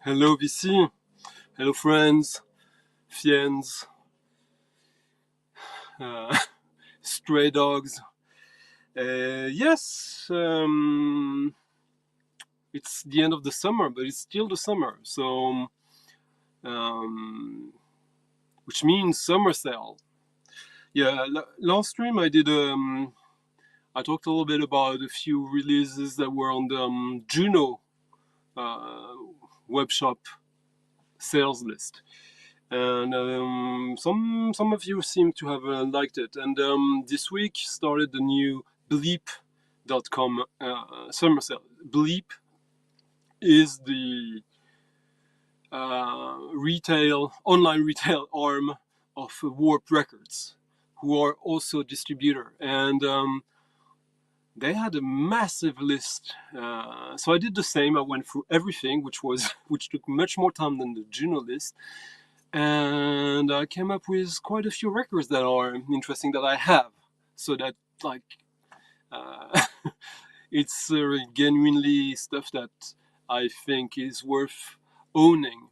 Hello VC, hello friends, fiends, stray dogs. Yes, it's the end of the summer, but it's still the summer. So, which means summer sale. Yeah, last stream I did. I talked a little bit about a few releases that were on the Juno web shop sales list. And some of you seem to have liked it. And this week started the new Bleep.com summer sale. Bleep is the online retail arm of Warp Records, who are also a distributor. And they had a massive list. So I did the same. I went through everything, which took much more time than the Juno list. And I came up with quite a few records that are interesting that I have. So that, like, it's genuinely stuff that I think is worth owning.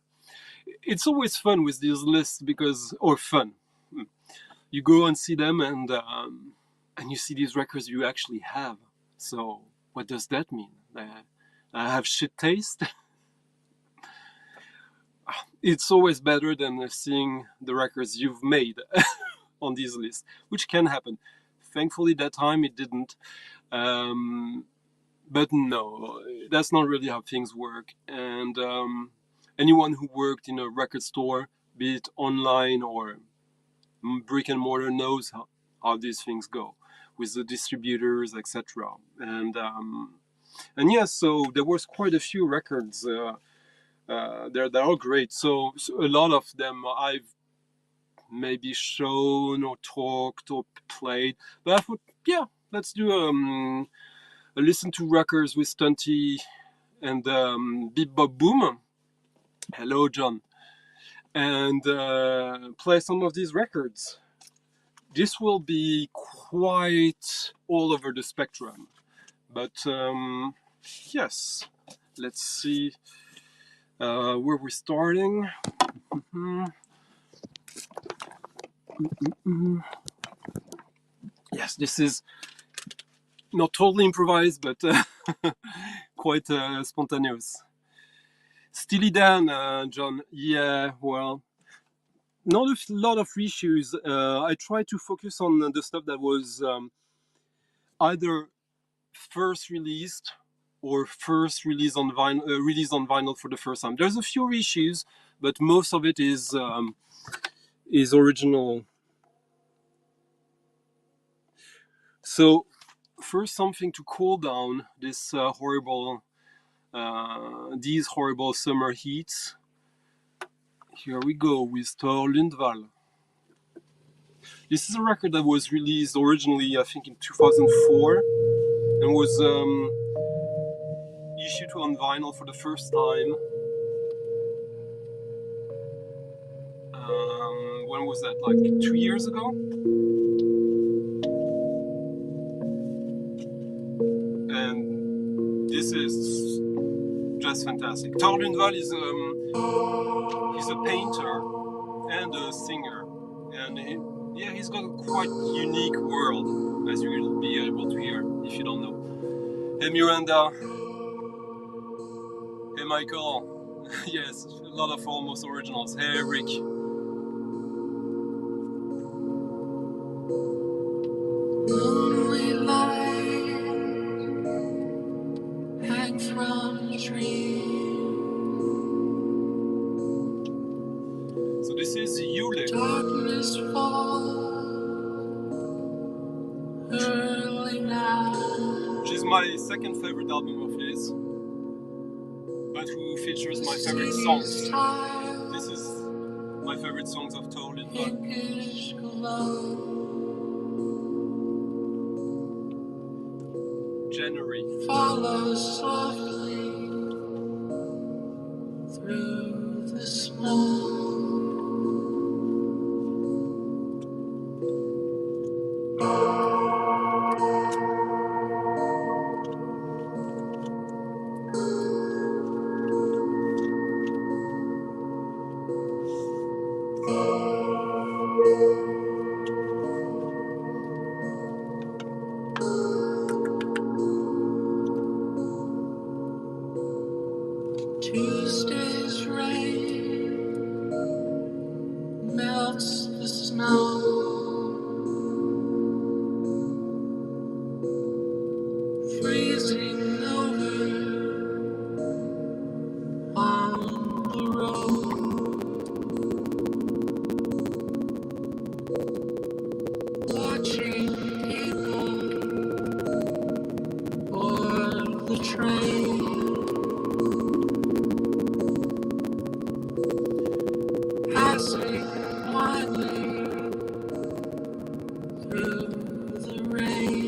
It's always fun with these lists or fun. You go and see them and you see these records you actually have. So what does that mean? I have shit taste? It's always better than seeing the records you've made on these lists, which can happen. Thankfully, that time it didn't. But no, that's not really how things work. And anyone who worked in a record store, be it online or brick and mortar, knows how these things go with the distributors, etc. And yeah, so there was quite a few records there that are great. So a lot of them I've maybe shown or talked or played, but I thought, yeah, let's do a listen to records with Stunty and Bip Bop Boom. Hello, John. And play some of these records. This will be quite all over the spectrum. But yes, let's see where we're starting. Yes, this is not totally improvised, but quite spontaneous. Steely Dan, John. Yeah, well, not a lot of Reissues. I try to focus on the stuff that was either first released or first released on vinyl for the first time. There's a few Reissues, but most of it is original. So first, something to cool down this these horrible summer heats. Here we go with Storelindval. This is a record that was released originally, I think, in 2004, and was issued on vinyl for the first time. When was that? Like 2 years ago? And this is just fantastic. Storelindval is he's a painter and a singer, and he's got a quite unique world, as you will be able to hear if you don't know. Hey Miranda, hey Michael, yes, a lot of almost originals. Hey Rick. Hang from the tree. So this is Yule. Darkness falls early now. Which is my second favorite album of his, but who features my favorite songs. This is my favorite songs of Storelindval. January. Follow softly through the smoke. Tuesday's rain melts the snow, freezing over on the road, watching people board the train. Passing blindly through the rain.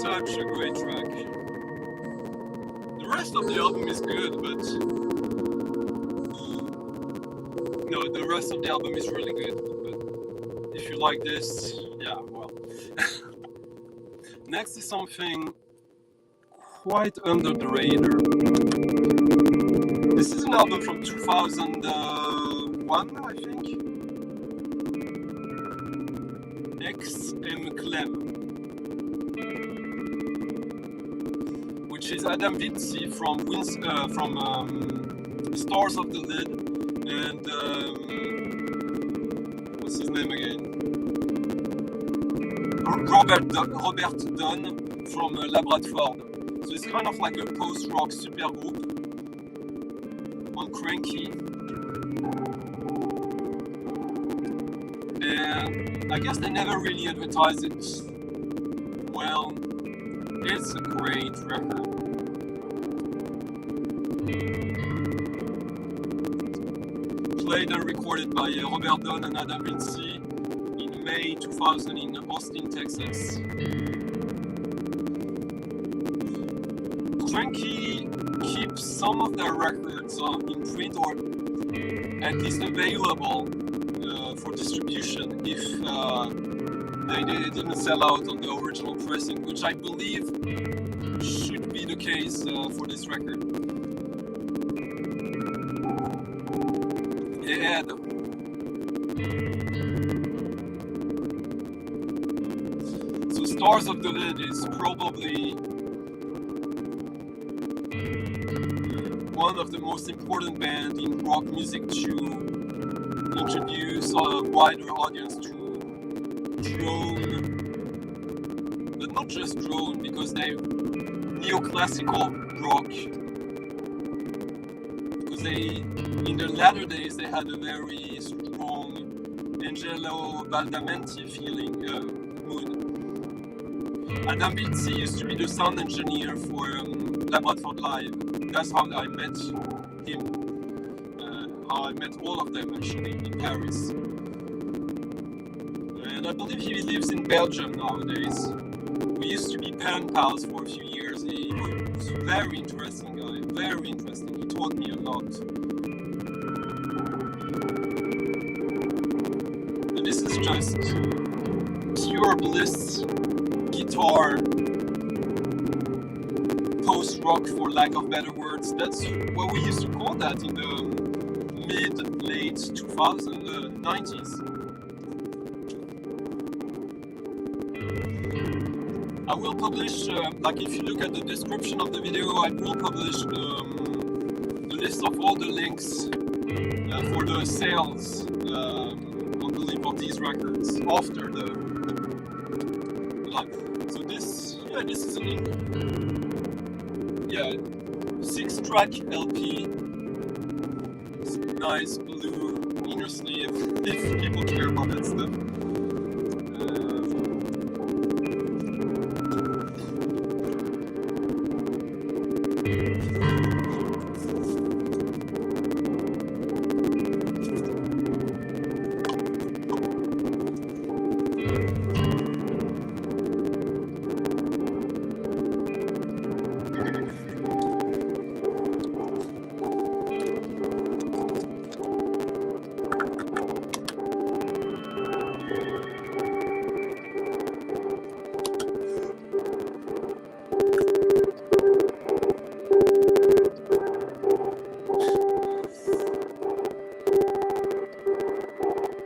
Such a great track. The rest of the album is good, but no, the rest of the album is really good. But if you like this, yeah, well. Next is something quite under the radar. This is an album from 2001, I think. XM Clem, which is Adam Vinci from Stars of the Lid, and what's his name again? Robert Dunn from Labradford. So it's kind of like a post-rock supergroup on Cranky. And I guess they never really advertised it well. It's a great record. Played and recorded by Robert Dunn and Adam Vinci in May 2000 in Austin, Texas. Cranky keeps some of their records in print or at least available for distribution if they didn't sell out on the original pressing, which I believe should be the case for this record. And so Stars of the Lid is probably one of the most important bands in rock music to introduce a wider audience to drone, but not just drone, because they neoclassical rock, because they in their latter days they had a very strong Angelo Badalamenti feeling mood. Adam Vinci used to be the sound engineer for Labradford Live. That's how I met him. How I met all of them actually in Paris. And I believe he lives in Belgium nowadays. We used to be pen pals for a few years. He was a very interesting guy, very interesting. He taught me a lot. And this is just pure bliss guitar, post-rock for lack of better words. That's what we used to call that in the mid-late 90s. I will publish, like if you look at the description of the video, I will publish the list of all the links for the sales on the link of these records after the live. So this is a link. Yeah, 6-track LP. It's nice blue inner sleeve if people care about that stuff.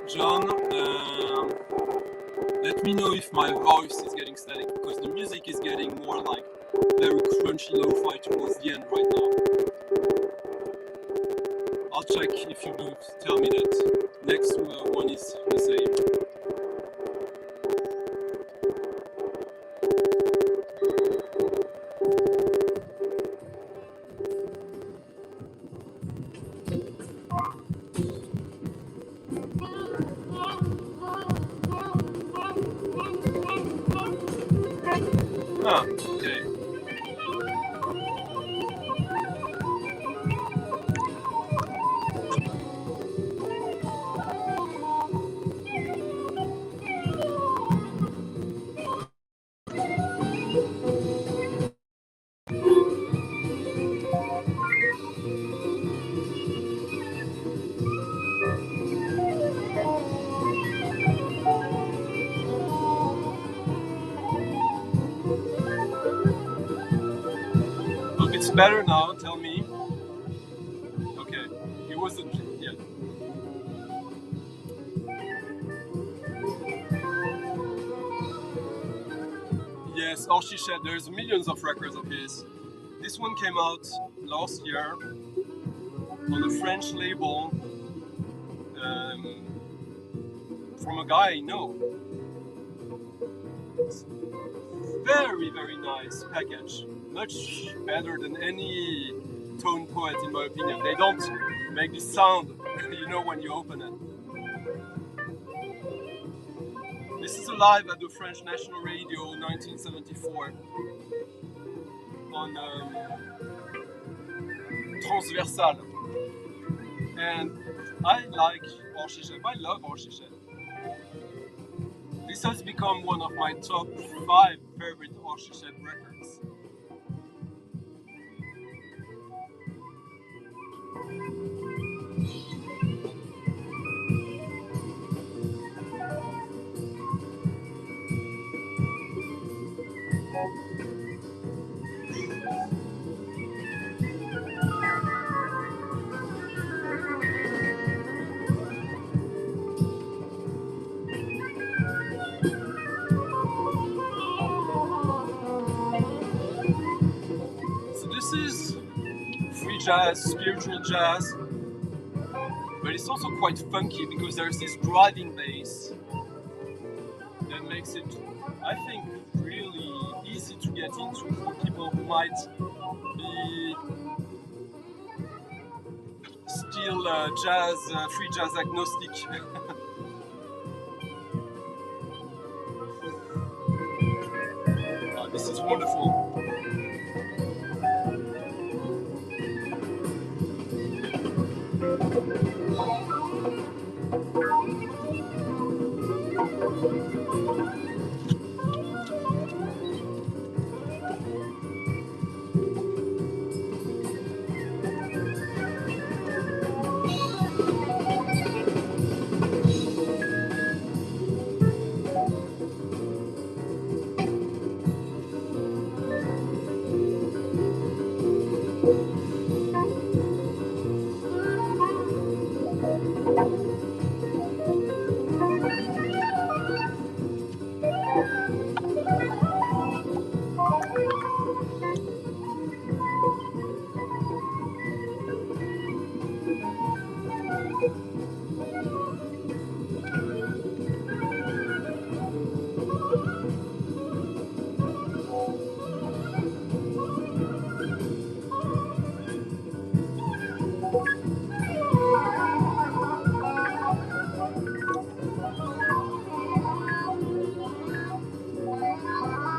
John, let me know if my voice is getting static, because the music is getting more like very crunchy lo-fi towards the end right now. I'll check if you do tell me that. Next one is the same. Ah, okay. Hope it's better now, tell me. Okay, it was a, yeah. Yes, Orchichet, there's millions of records of his. This one came out last year on a French label from a guy I know. It's very, very nice package. Much better than any tone poet, in my opinion. They don't make this sound, you know, when you open it. This is live at the French National Radio 1974 on Transversal. And I like Orchichet. I love Orchichet. This has become one of my top 5 favorite Orchichet records. So this is free jazz, spiritual jazz, but it's also quite funky because there's this driving bass that makes it, I think, really easy to get into for people who might be still jazz, free jazz agnostic. Oh, this is wonderful.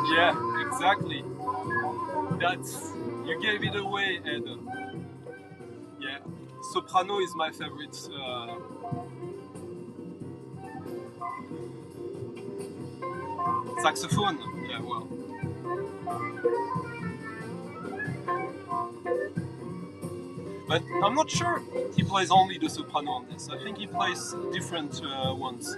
Yeah, exactly. That's, you gave it away, Ed. Yeah, soprano is my favorite. Saxophone, yeah, well. But I'm not sure he plays only the soprano on this. I think he plays different ones.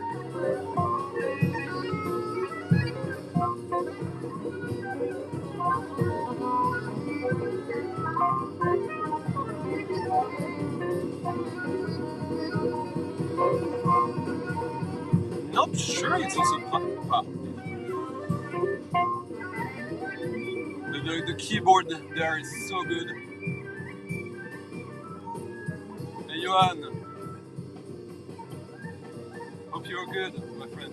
not sure it's also the keyboard there is so good. Hey Johan, hope you're good, my friend.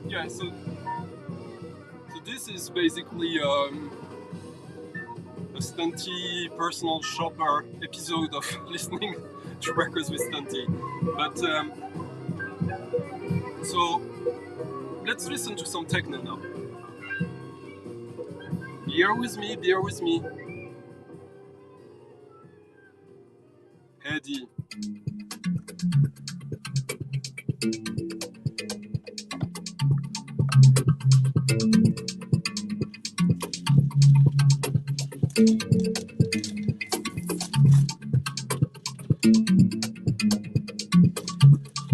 Yeah, so this is basically a Stunty personal shopper episode of listening to records with Stunty. But so let's listen to some techno now. Bear with me, bear with me. Eddie.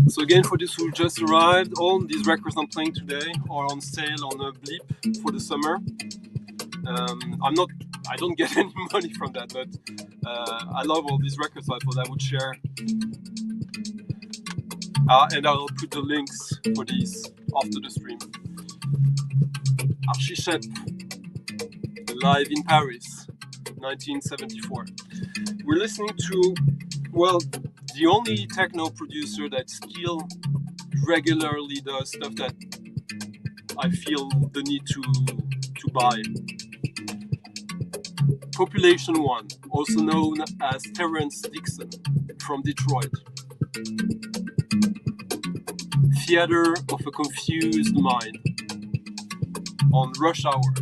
So again, for those who just arrived, all these records I'm playing today are on sale on a Bleep for the summer. I don't get any money from that, but I love all these records, so I thought I would share. And I'll put the links for these after the stream. Archichep, live in Paris, 1974. We're listening to, well, the only techno producer that still regularly does stuff that I feel the need to buy. Population One, also known as Terrence Dixon, from Detroit. Theater of a Confused Mind, on Rush Hour.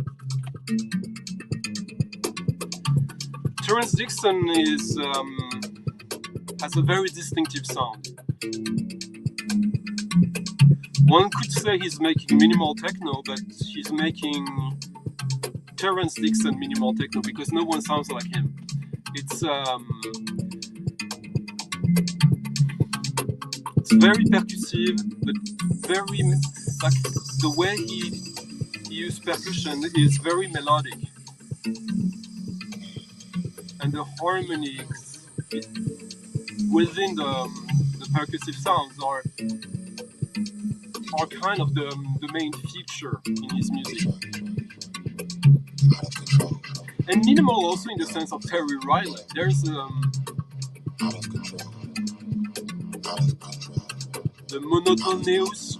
Terrence Dixon has a very distinctive sound. One could say he's making minimal techno, but he's making Terrence Dixon minimal techno because no one sounds like him. It's very percussive, but very like the way he used percussion is very melodic, and the harmonies within the percussive sounds are kind of the main feature in his music. And minimal also in the sense of Terry Riley. There's the monotonous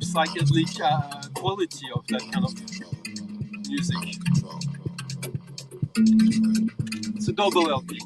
psychedelic quality of that kind of music. It's a double LP.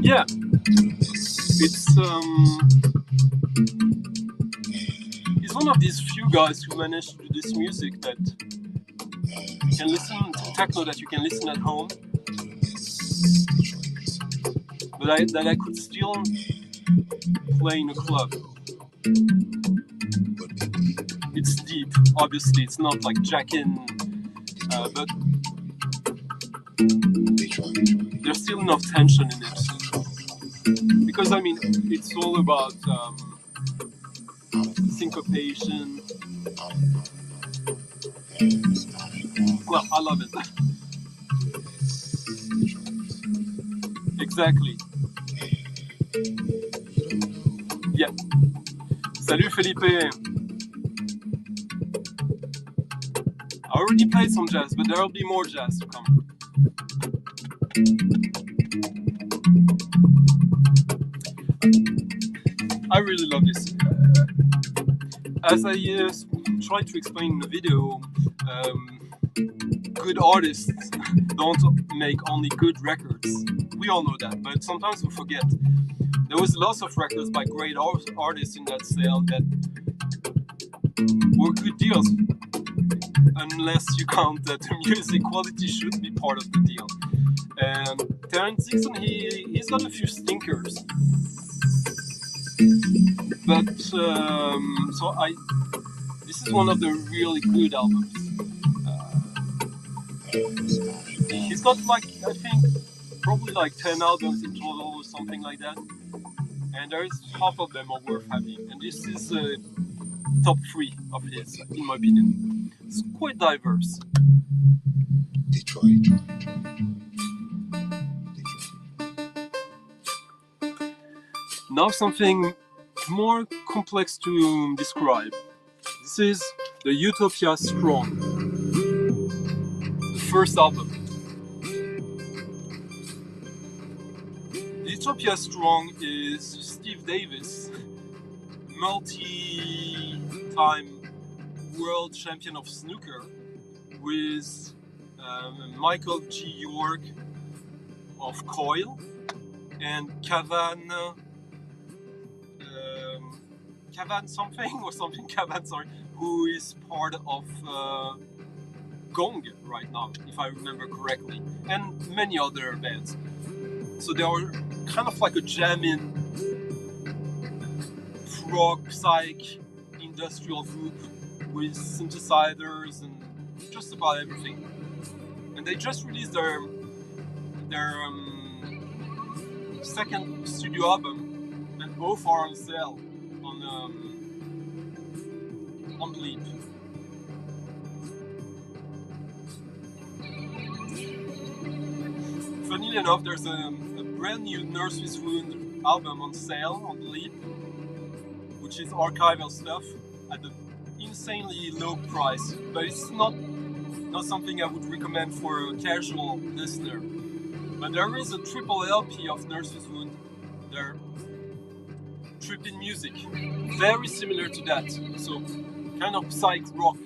Yeah, he's one of these few guys who managed to do this music that you can listen to, techno that you can listen at home, but that I could still play in a club. It's deep, obviously, it's not like jacking, but there's still enough tension in it. Because I mean, it's all about syncopation. Well, I love it. Exactly. Yeah. Salut Felipe. I already played some jazz, but there will be more jazz to come. I really love this. As I tried to explain in the video, good artists don't make only good records. We all know that, but sometimes we forget. There was lots of records by great artists in that sale that were good deals, unless you count that the music quality should be part of the deal. And Terrence Dixon, he's got a few stinkers. But this is one of the really good albums. He's got like, I think, probably like 10 albums in total or something like that. And there's half of them are worth having. And this is top 3 of his, in my opinion. It's quite diverse. Detroit. Now something more complex to describe. This is the Utopia Strong, the first album. The Utopia Strong is Steve Davis, multi-time world champion of snooker, with Michael G. York of Coil and Cavan something or something Cavan, sorry, who is part of Gong right now, if I remember correctly, and many other bands. So they are kind of like a jamming prog psych industrial group with synthesizers and just about everything. And they just released their second studio album, and both are on sale on Leap. Funnily enough, there's a brand new Nurse's Wound album on sale on Leap, which is archival stuff at an insanely low price, but it's not something I would recommend for a casual listener. But there is a triple LP of Nurse's Wound, their tripping music, very similar to that, so kind of psych rock,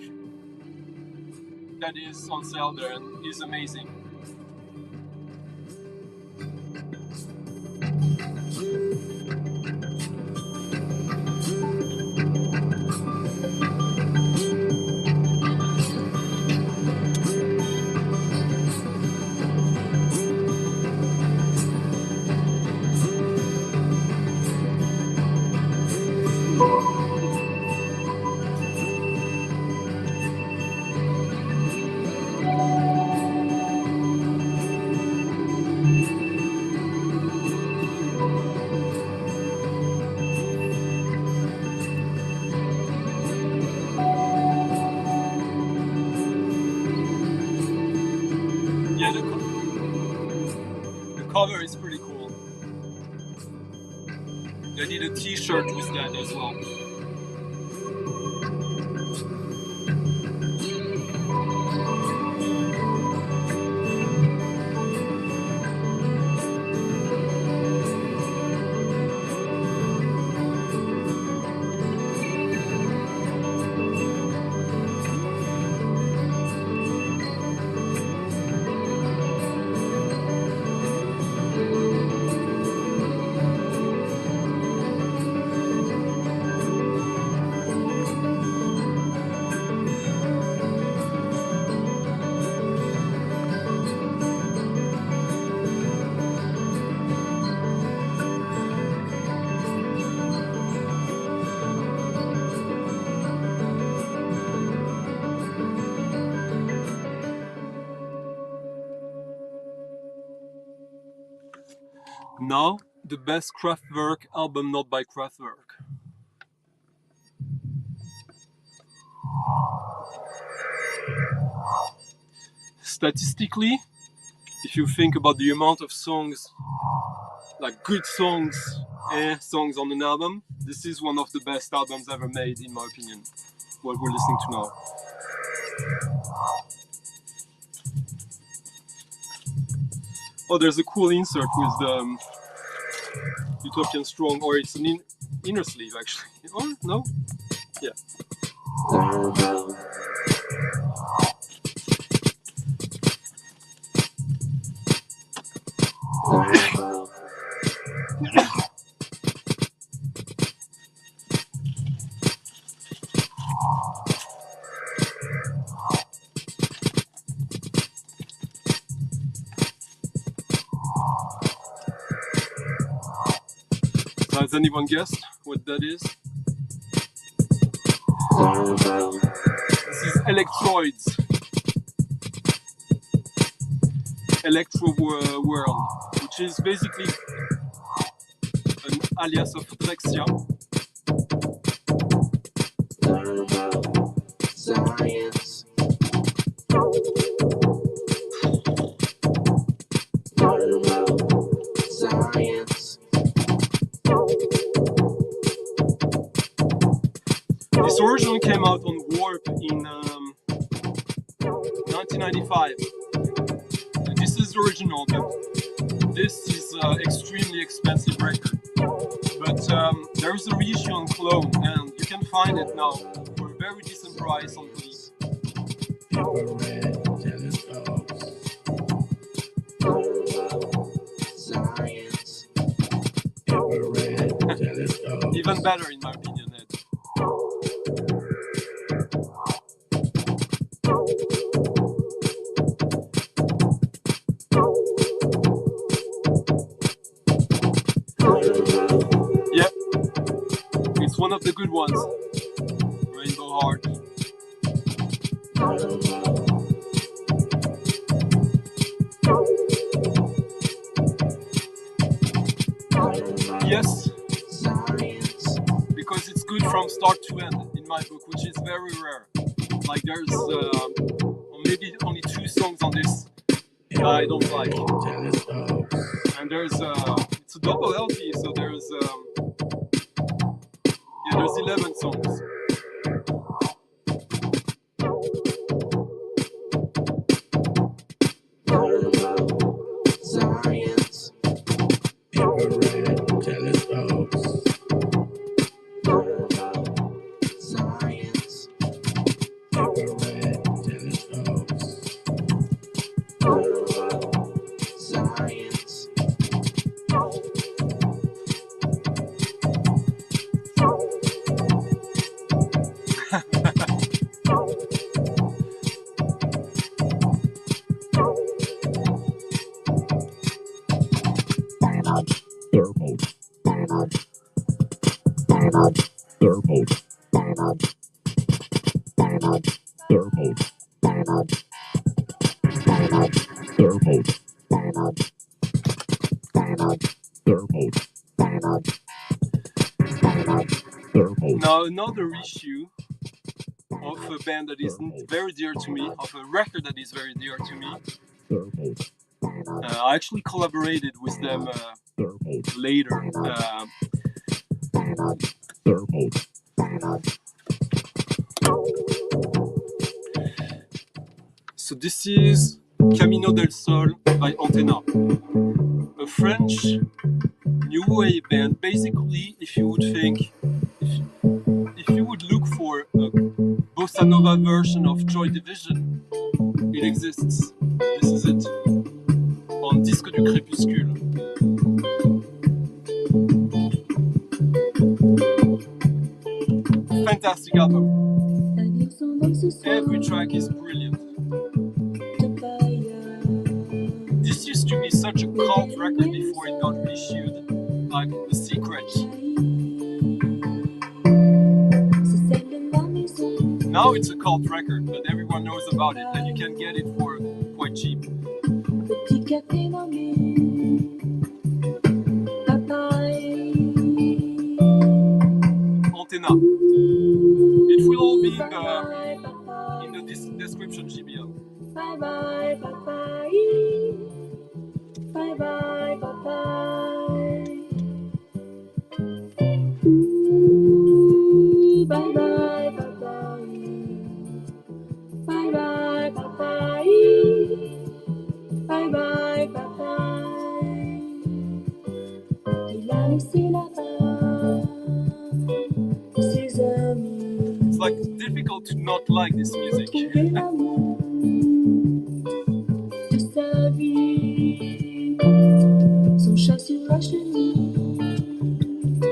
that is on sale there and is amazing. Yeah, the cover is pretty cool. They did a t-shirt with that as well. Now, the best Kraftwerk album not by Kraftwerk. Statistically, if you think about the amount of songs, like good songs, songs on an album, this is one of the best albums ever made, in my opinion. What we're listening to now. Oh, there's a cool insert with the Utopia Strong, or it's an inner sleeve actually. Oh no, yeah. So has anyone guessed what that is? This is Electroids. Electro World, which is basically an alias of Drexia. Science. Science. This originally came out on Warp in 1995. This is the original, but this is extremely expensive record. But there's a reissue on Clone, and you can find it now for a very decent price on Bleep. Science. Even better, in my opinion, Ed. Yep, it's one of the good ones. Rainbow Heart. Yes, because it's good from start to end in my book, which is very rare. Like there's maybe only 2 songs on this that I don't like, and there's it's a double LP, so there's 11 songs. Science. Infrared telescopes. Science. Infrared telescopes. Science. Now another issue of a band that is very dear to me, of a record that is very dear to me. I actually collaborated with them later. So this is Camino del Sol by Antenna, a French new wave band. Basically, if you would think, if you would look for a bossa nova version of Joy Division, it exists. This is it, on Disque du Crépuscule. Fantastic album. Every track is brilliant. This used to be such a cult record before it got reissued, like The Secret. Now it's a cult record, but everyone knows about it, and you can get it for quite cheap. Antenna. It will all be in the description, GBL. Bye bye, bye bye. bye bye bye bye. Il a laissé là-bas ses amis. It's like difficult to not like this music. Retrouver l'amour de sa vie. Son chat sur la chenille.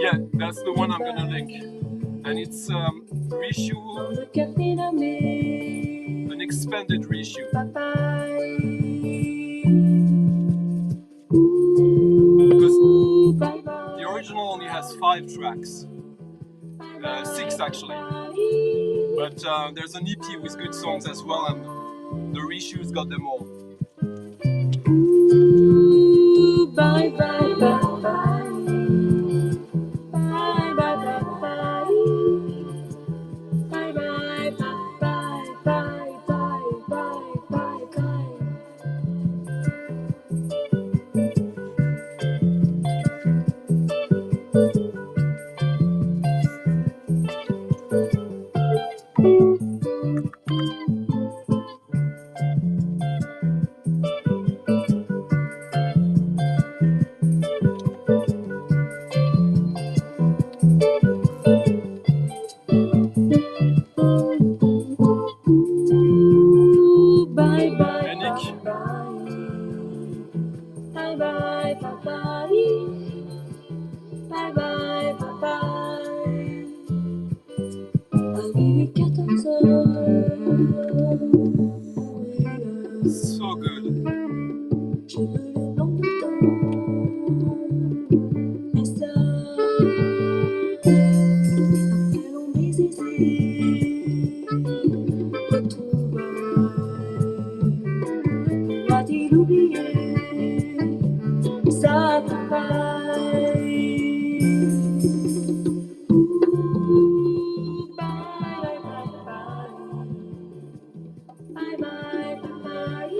Yeah, that's the one I'm gonna link. And it's reissue, Dans un café nommé an expanded reissue. Papaye. Because Bye bye. the original only has 5 tracks. 6 actually. But there's an EP with good songs as well, and the reissues got them all. Bye bye bye bye. Bye bye bye bye. Bye bye bye bye bye bye bye bye bye. Bye bye Hey, Nick. bye. Bye bye bye bye. Bye bye bye bye. Arrivé 14 heures. So good. Cheveux blancs de temps. Et ça. Après long baiser. Retrouvailles. Va-t-il oublier sa papaye? Bye bye bye bye. Bye bye bye bye.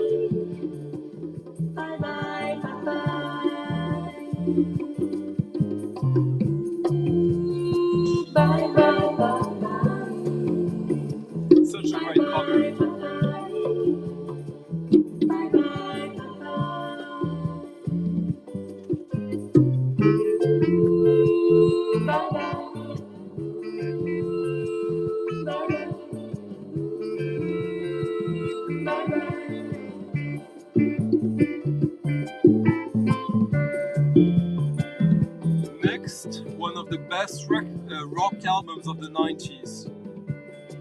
Bye bye bye. Bye bye bye bye. Such a great cover. Bye bye bye bye. Next, one of the best rock albums of the 90s.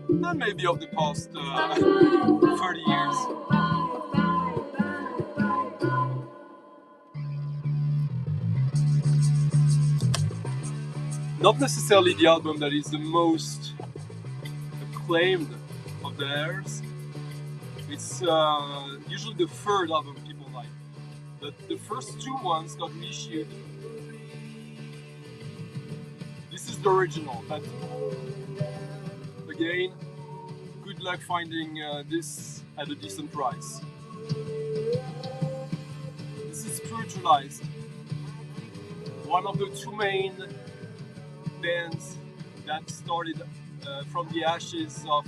And maybe of the past 30 years. Not necessarily the album that is the most acclaimed of theirs. It's usually the third album people like. But the first 2 ones got reissued. This is the original, but again, good luck finding this at a decent price. This is Spiritualized, one of the 2 main bands that started from the ashes of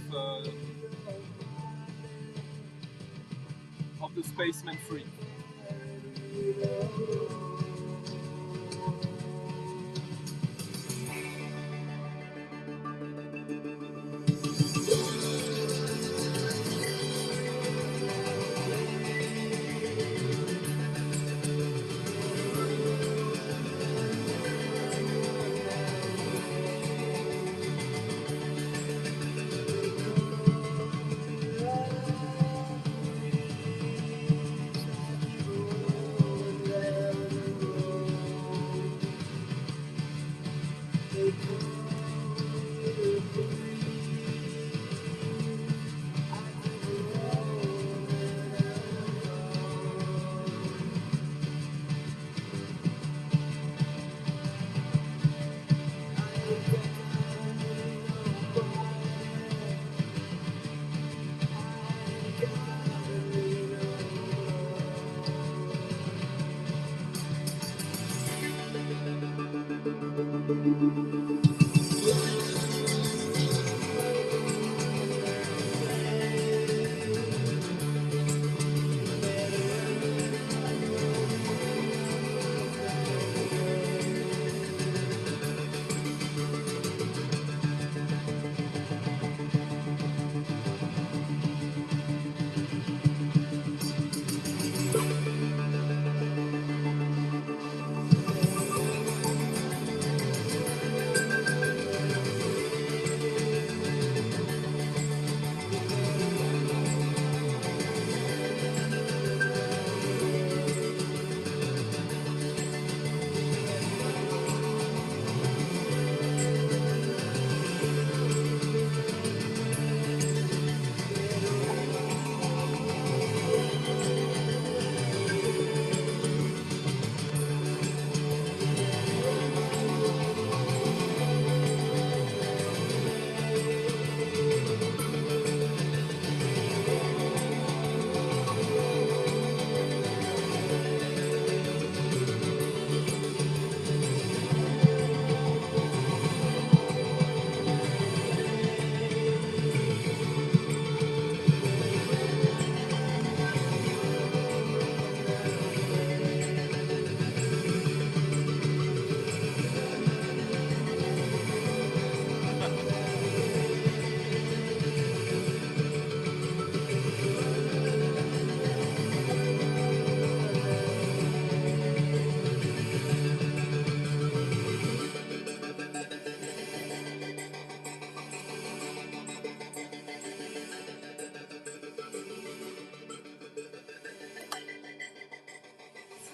the Spaceman 3.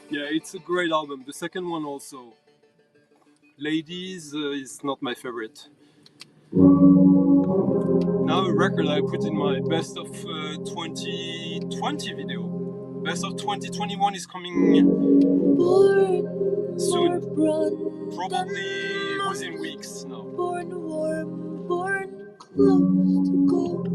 Yeah, it's a great album. The second one also. Ladies is not my favorite. Now a record I put in my best of 2020 video. Best of 2021 is coming soon. Probably within weeks now. Born warm, born close to gold.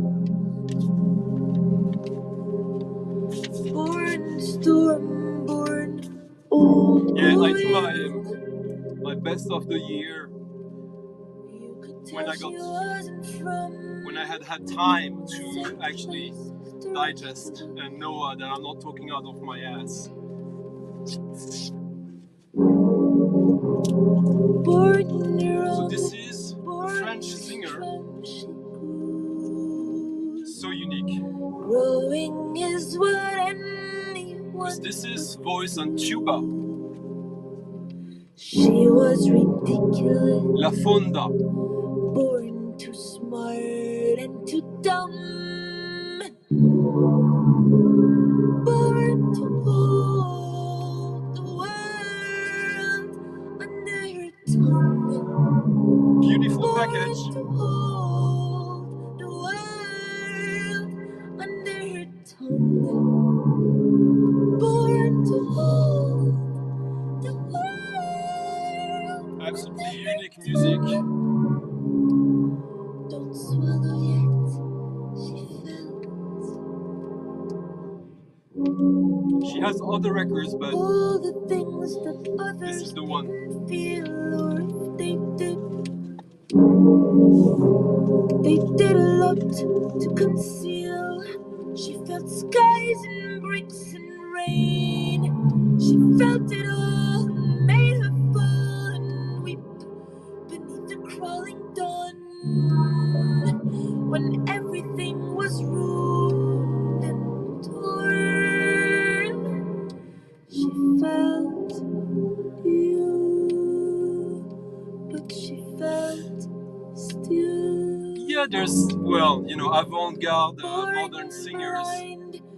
Born storm, born old. Yeah, I do my best of the year when I had time to actually digest and know that I'm not talking out of my ass. So this is a French singer, so unique. Growing is what anyone. Because this is voice on tuba. She was ridiculous. La Fonda. Born too smart and too dumb. Born to hold the world under her tongue. Beautiful package. Born to hold the world under her tongue. Born to hold the world. Absolutely unique music. Don't swallow yet, she felt. She has other records, but All the things that others this is the one. didn't feel, or if they did a lot to conceal. She felt skies and bricks and rain. She felt it all and made her fall and weep beneath the crawling dawn. When everything was ruined and torn, she felt you, but she felt still. Yeah, there's, well, you know, avant-garde modern singers,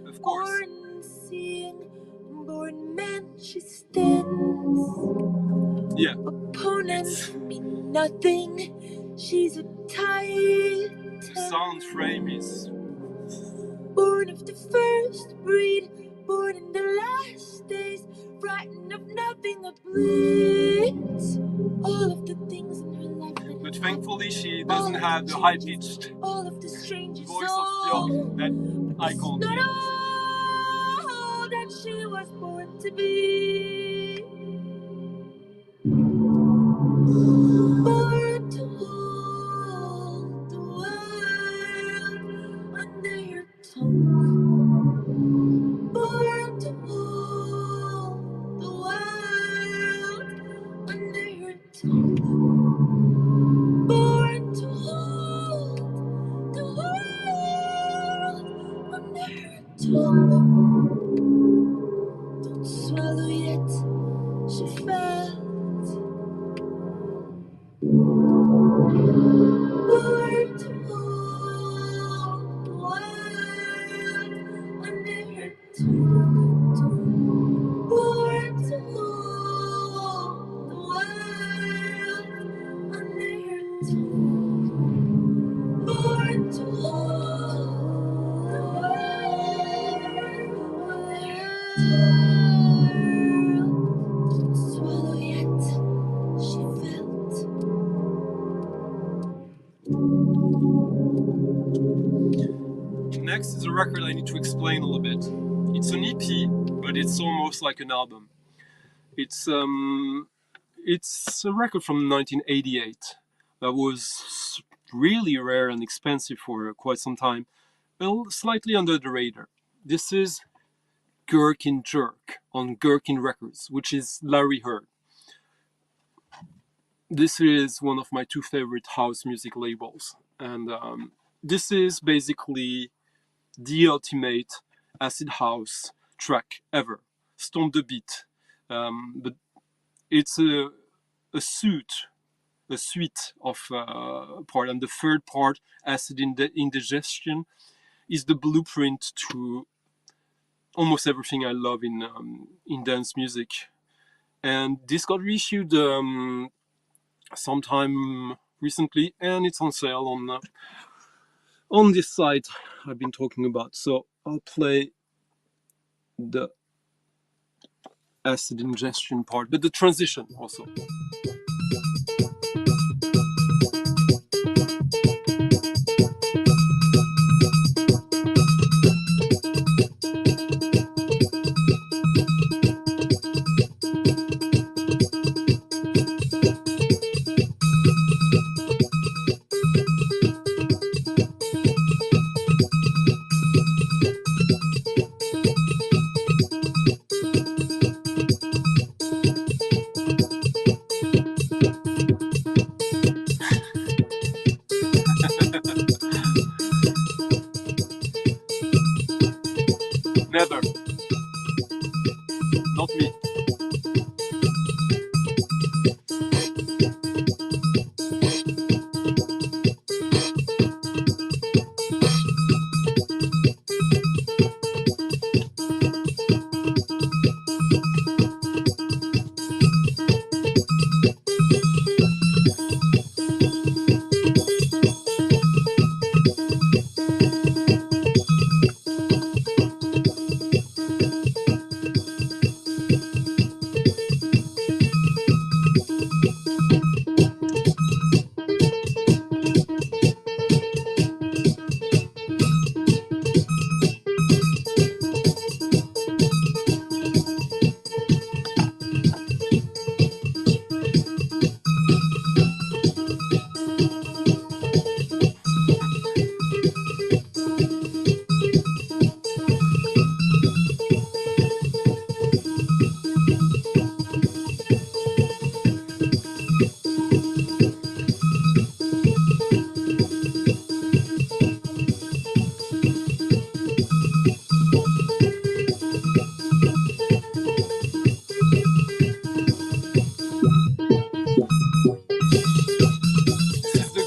of course. Born seeing, born man, she stands. Yeah. Opponents mean nothing. She's a titan. Sound frame is Born of the first breed, born in the last days, frightened of nothing that bleeds. All of the things in her life that but thankfully she doesn't have the high-pitched all of the strangers voice of Björk that I can't not do. all that she was born to be. Born to hold the world under her tongue. Born to hold the world under her tongue. Born to hold the world under her tongue. Don't swallow yet, she felt. Born to hold the world under her tongue. Born to hold the world under her tongue. Born to hold the world under her tongue. Don't swallow yet, she felt. Next is a record I need to explain a little bit. It's an EP, but it's almost like an album. It's a record from 1988 that was really rare and expensive for quite some time. Well, slightly under the radar. This is Gherkin Jerk on Gherkin Records, which is Larry Heard. This is one of my two favorite house music labels, and this is basically the ultimate acid house track ever. Stomp the beat, but it's a suite of part, and the third part, acid indigestion, is the blueprint to almost everything I love in dance music. And this got reissued sometime recently, and it's on sale on this site I've been talking about. So I'll play the acid ingestion part, but the transition also. Never. Not me.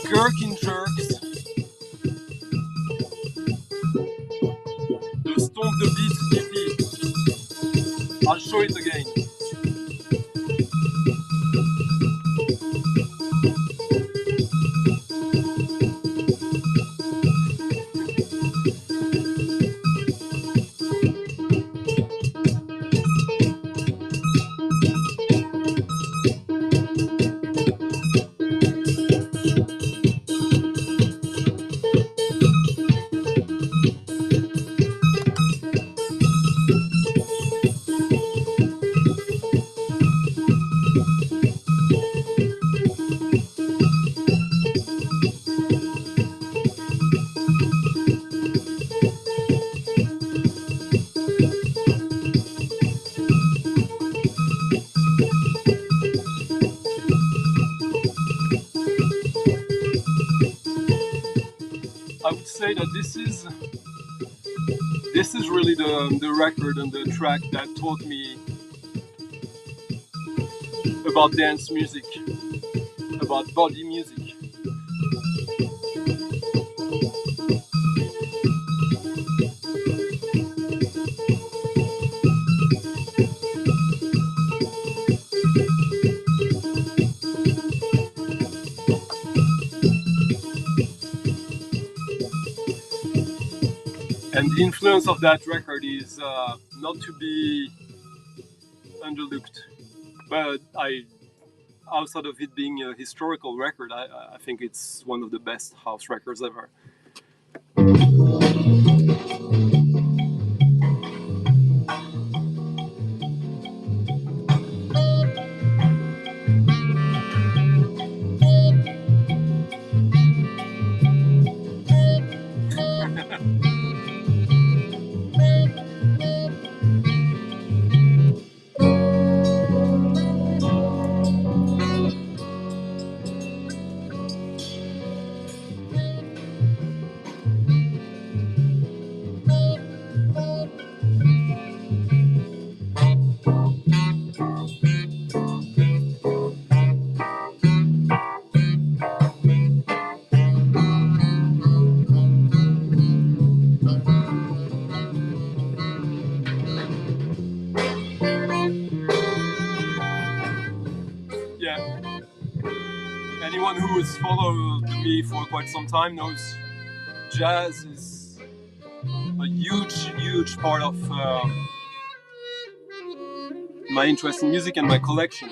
Gherkin jerks. The Stomp the Beat EP. I'll show it again. I would say that this is really the record and the track that taught me about dance music, about body music. And the influence of that record is not to be underlooked. But outside of it being a historical record, I think it's one of the best house records ever. anyone who has followed me for quite some time knows jazz is a huge part of my interest in music and my collection.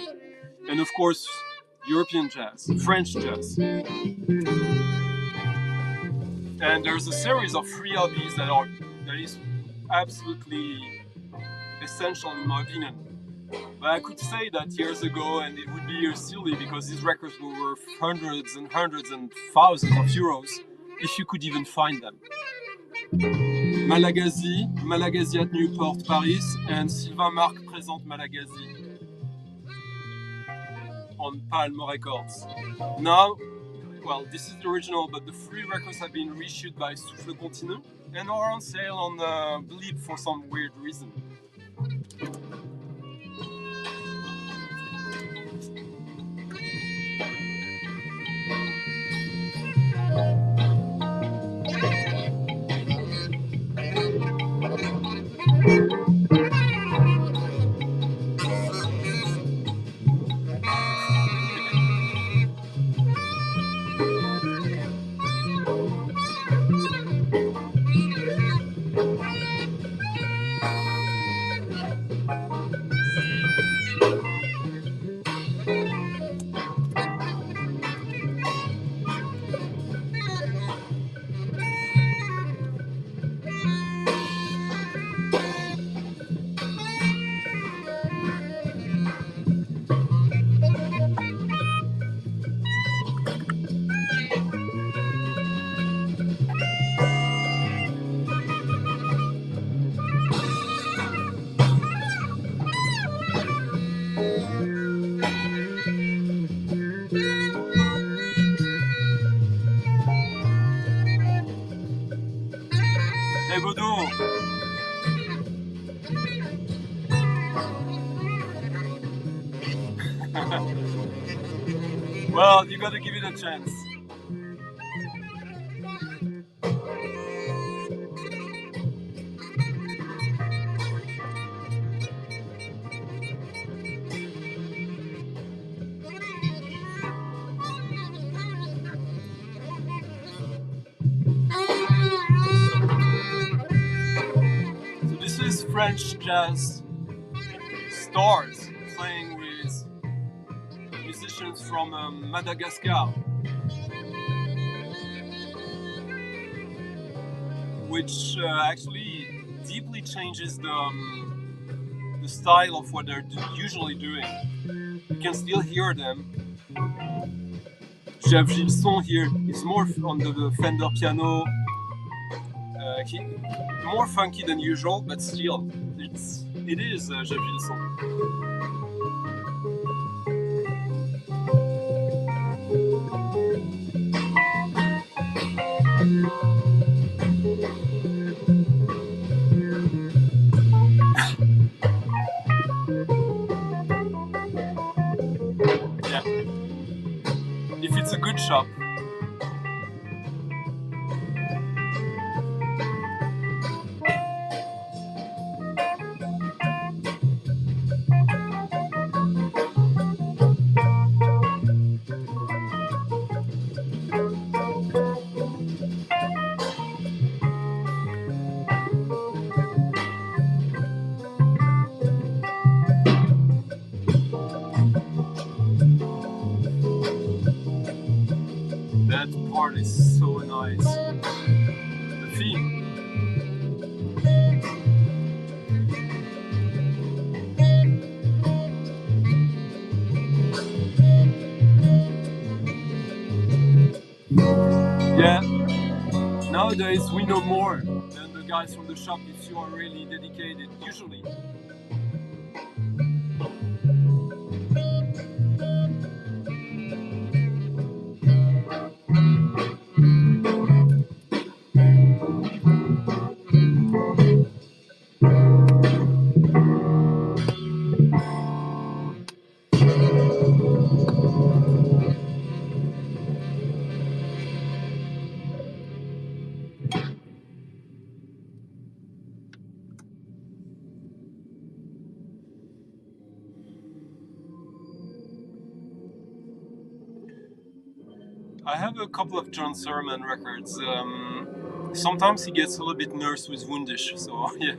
And of course, European jazz, French jazz. And there's a series of 3 LPs that is absolutely essential in my opinion. But I could say that years ago, and it would be silly because these records were worth hundreds and thousands of euros if you could even find them. Malagasi at Newport, Paris, and Sylvain Marc présente Malagasi on Palm Records. Now, well, this is the original, but the 3 records have been reissued by Souffle Continu and are on sale on Bleep for some weird reason. Hey Bodo! Well, you gotta give it a chance. So this is French jazz stars playing with musicians from Madagascar, which actually deeply changes the style of what they're usually doing. You can still hear them. Jeff Gilson here is more on the Fender piano, more funky than usual, but still, it is Jeff Gilson. Yeah. If it's a good shop. That part is so nice. The theme. Yeah, nowadays we know more than the guys from the shop if you are really dedicated, usually. I have a couple of John Surman records. Sometimes he gets a little bit nervous with Woundish, so yeah.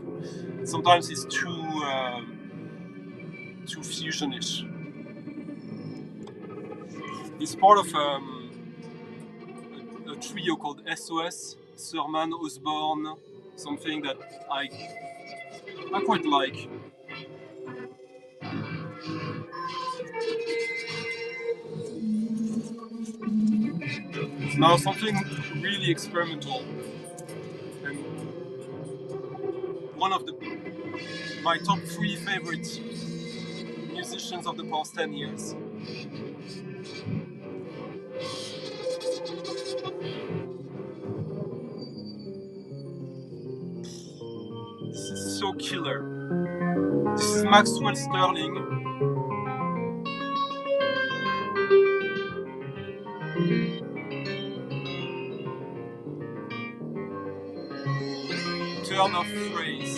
Sometimes he's too fusionish. He's part of a trio called SOS, Surman, Osborne, something that I quite like. Now something really experimental, and one of my top 3 favorite musicians of the past 10 years. This is so killer. This is Maxwell Sterling. Turn of phrase.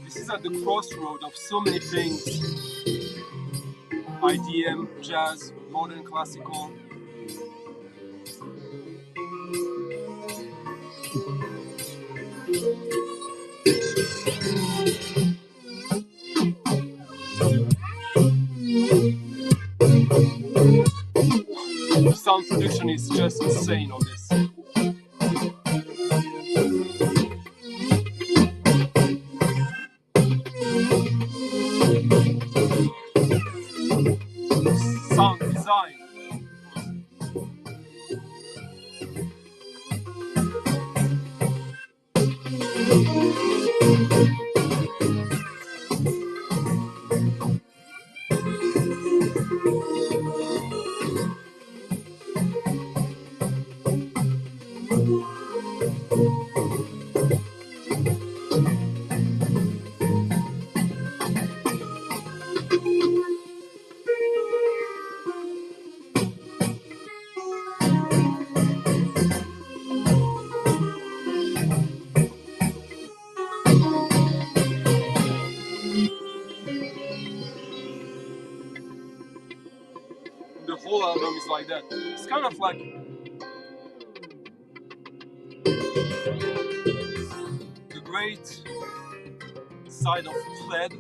This is at the crossroad of so many things. IDM, jazz, modern classical. The sound production is just insane on this. Sound design. The whole album is like that. It's kind of like the great side of Fled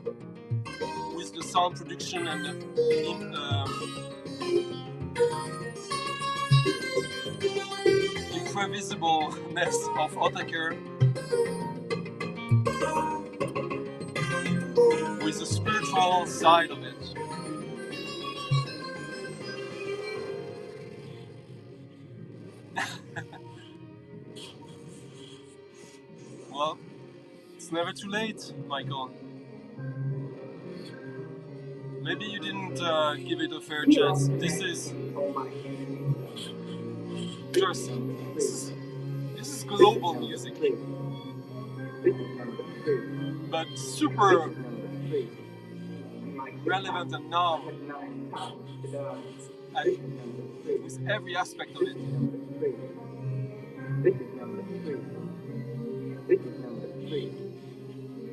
with the sound production and the imprevisibleness of Otaker with the spiritual side of it. Well, it's never too late, Michael. Maybe you didn't give it a fair chance. This is just this is global music, but super relevant and now with every aspect of it. This is number 3.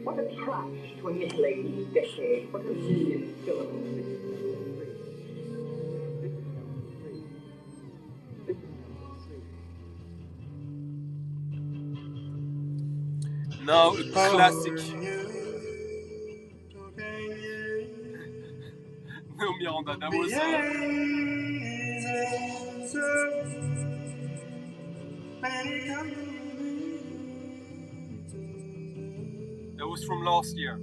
What a trash to annihilate each decade. What a million syllables. Now a classic. No, Miranda, that was from last year.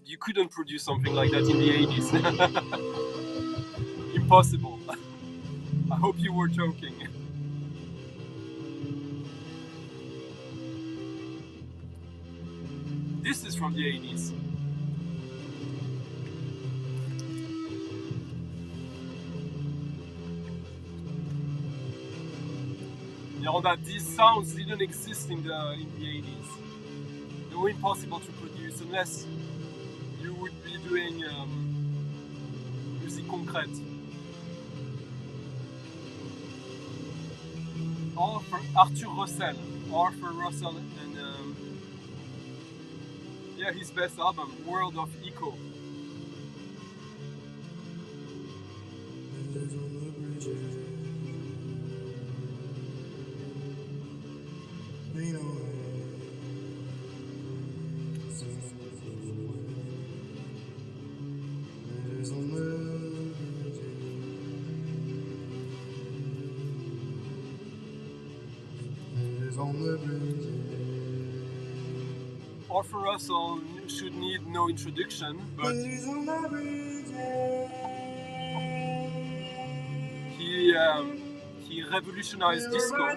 You couldn't produce something like that in the 80s. Impossible. I hope you were joking. This is from the 80s. Miranda, these sounds didn't exist in the 80s. They were impossible to produce unless you would be doing musique concrète. Arthur Russell, and yeah, his best album, World of Echo. Arthur Russell should need no introduction, but he revolutionized disco,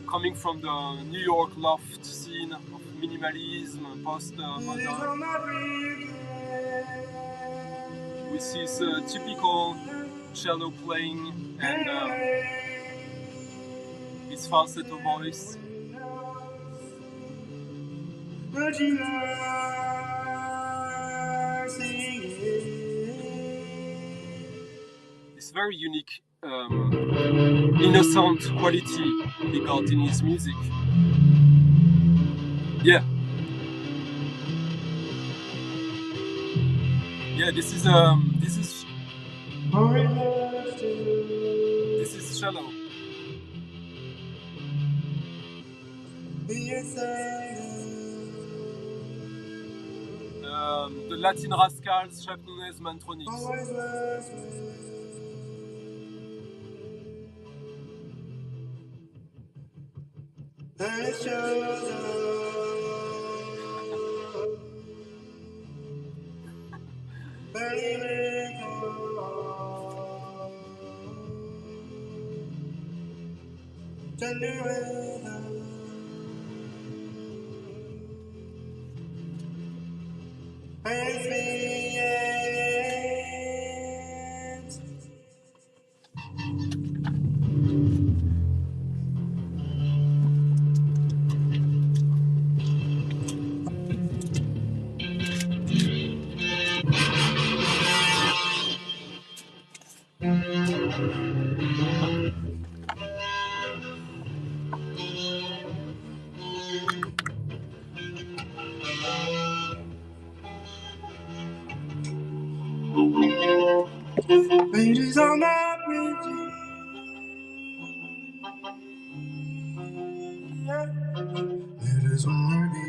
coming from the New York loft scene of minimalism, post-modern, with his typical cello playing and his falsetto voice. This very unique, innocent quality he got in his music. Yeah. Yeah, this is cello. The Latin Rascals, Chef Nunez, Mantronics. Pages on my bridges. It is only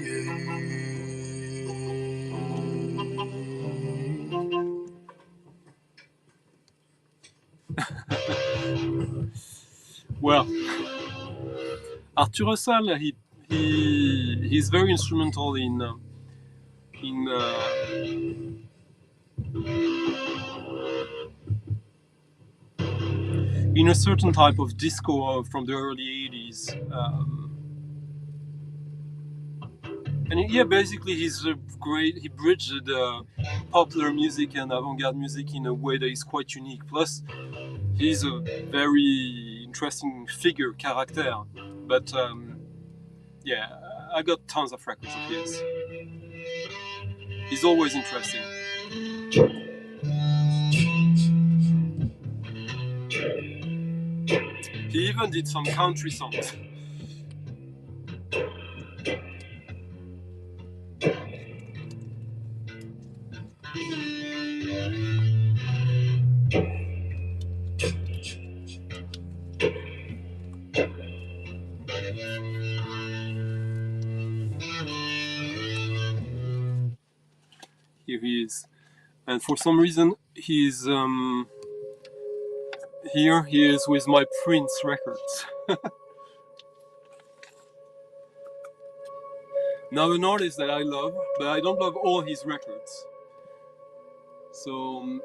Well, Arthur Russell, he's very instrumental in a certain type of disco from the early 80s. And yeah, basically he's great. He bridged popular music and avant-garde music in a way that is quite unique. Plus, he's a very interesting character. But yeah, I got tons of records of his. He's always interesting. He even did some country songs. here he is. And for some reason, he's here he is with my Prince records. Now an artist that I love, but I don't love all his records. So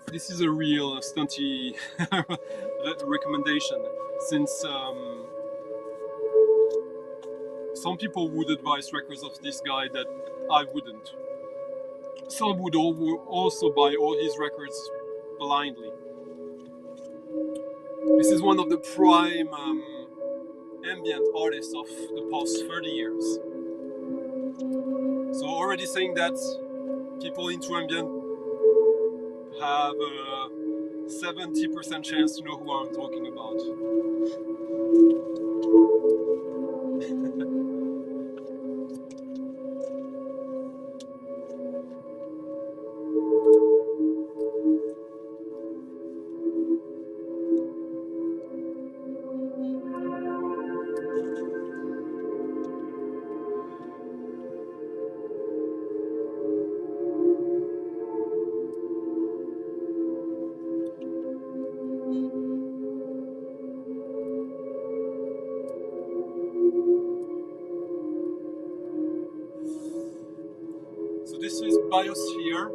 this is a real Stunty recommendation, since some people would advise records of this guy that I wouldn't. Some would also buy all his records blindly. This is one of the prime ambient artists of the past 30 years. So already saying that, people into ambient have a 70% chance to know who I'm talking about. This is Biosphere.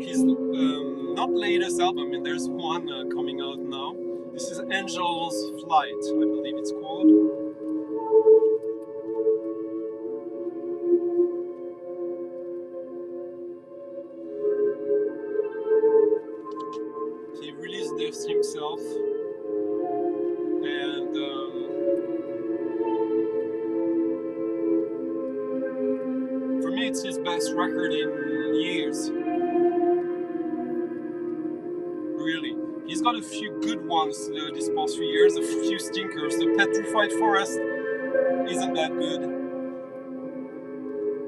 His not latest album, and there's one coming out now. This is Angel's Flight, I believe it's called. He released this himself, and for me it's his best record in years. Really. He's got a few good ones these past few years, a few stinkers. The Petrified Forest isn't that good,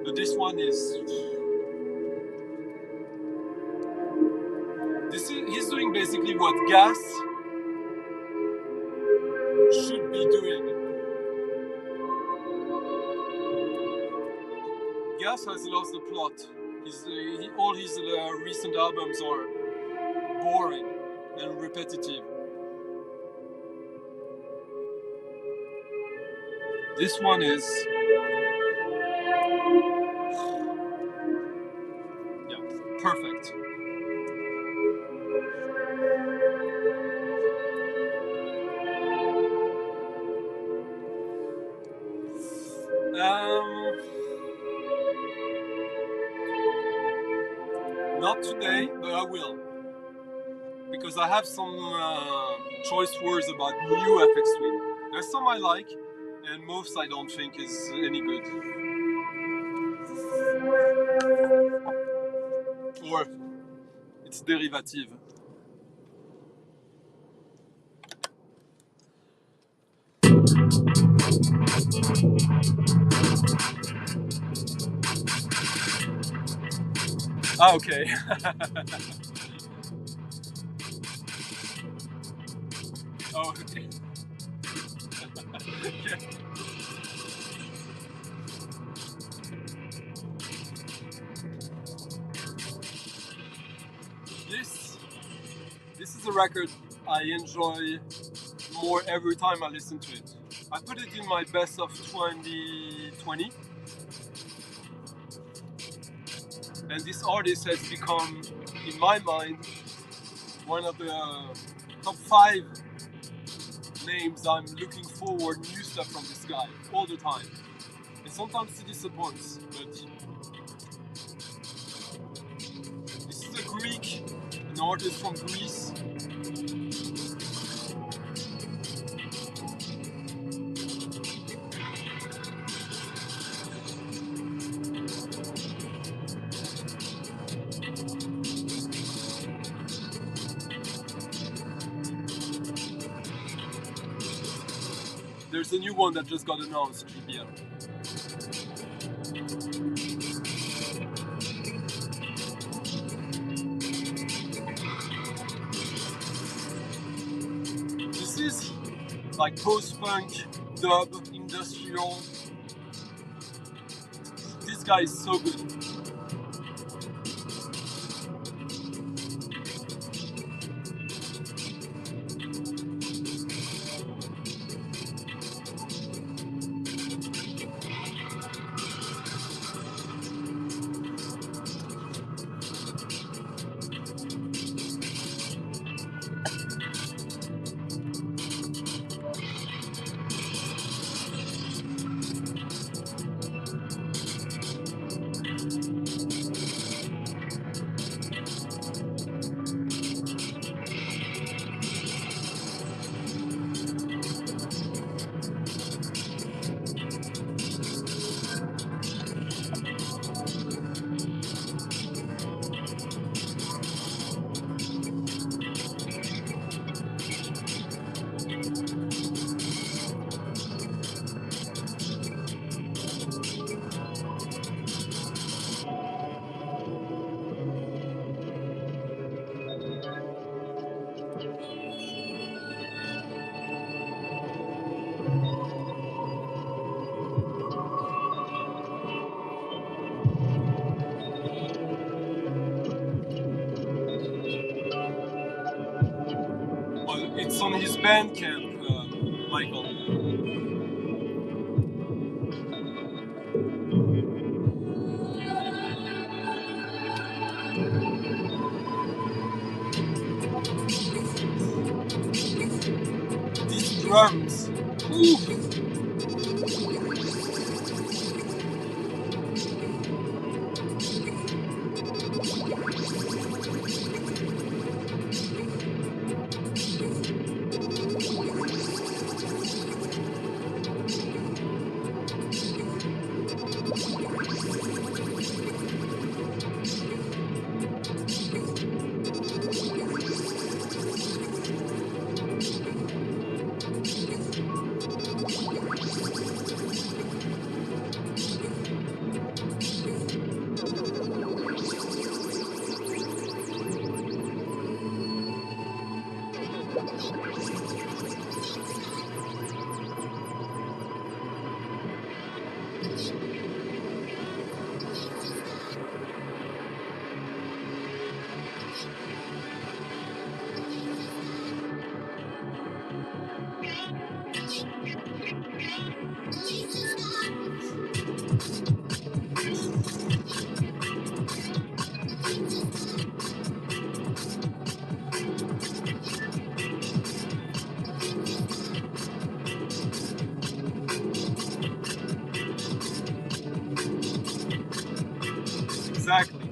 but this one is. He's doing basically what Gas should be doing. Gas has lost the plot. All his recent albums are boring and repetitive. This one is, yeah, perfect. Not today, but I will. Because I have some choice words about new FX Twin. There's some I like, and most I don't think is any good. Or it's derivative. Ah, okay. Oh, okay. Okay. This is a record I enjoy more every time I listen to it. I put it in my best of 2020. And this artist has become, in my mind, one of the top 5 names I'm looking forward new stuff from this guy all the time. And sometimes it disappoints, but this is a Greek, an artist from Greece. There's a new one that just got announced, GBL. This is like post-punk, dub, industrial. This guy is so good. It's on his Bandcamp, Michael. These drums. Ooh. Exactly.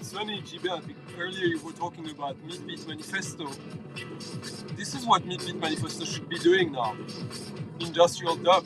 Sunny GB, earlier you were talking about Midbeat Manifesto. This is what Midbeat Manifesto should be doing now. Industrial dub.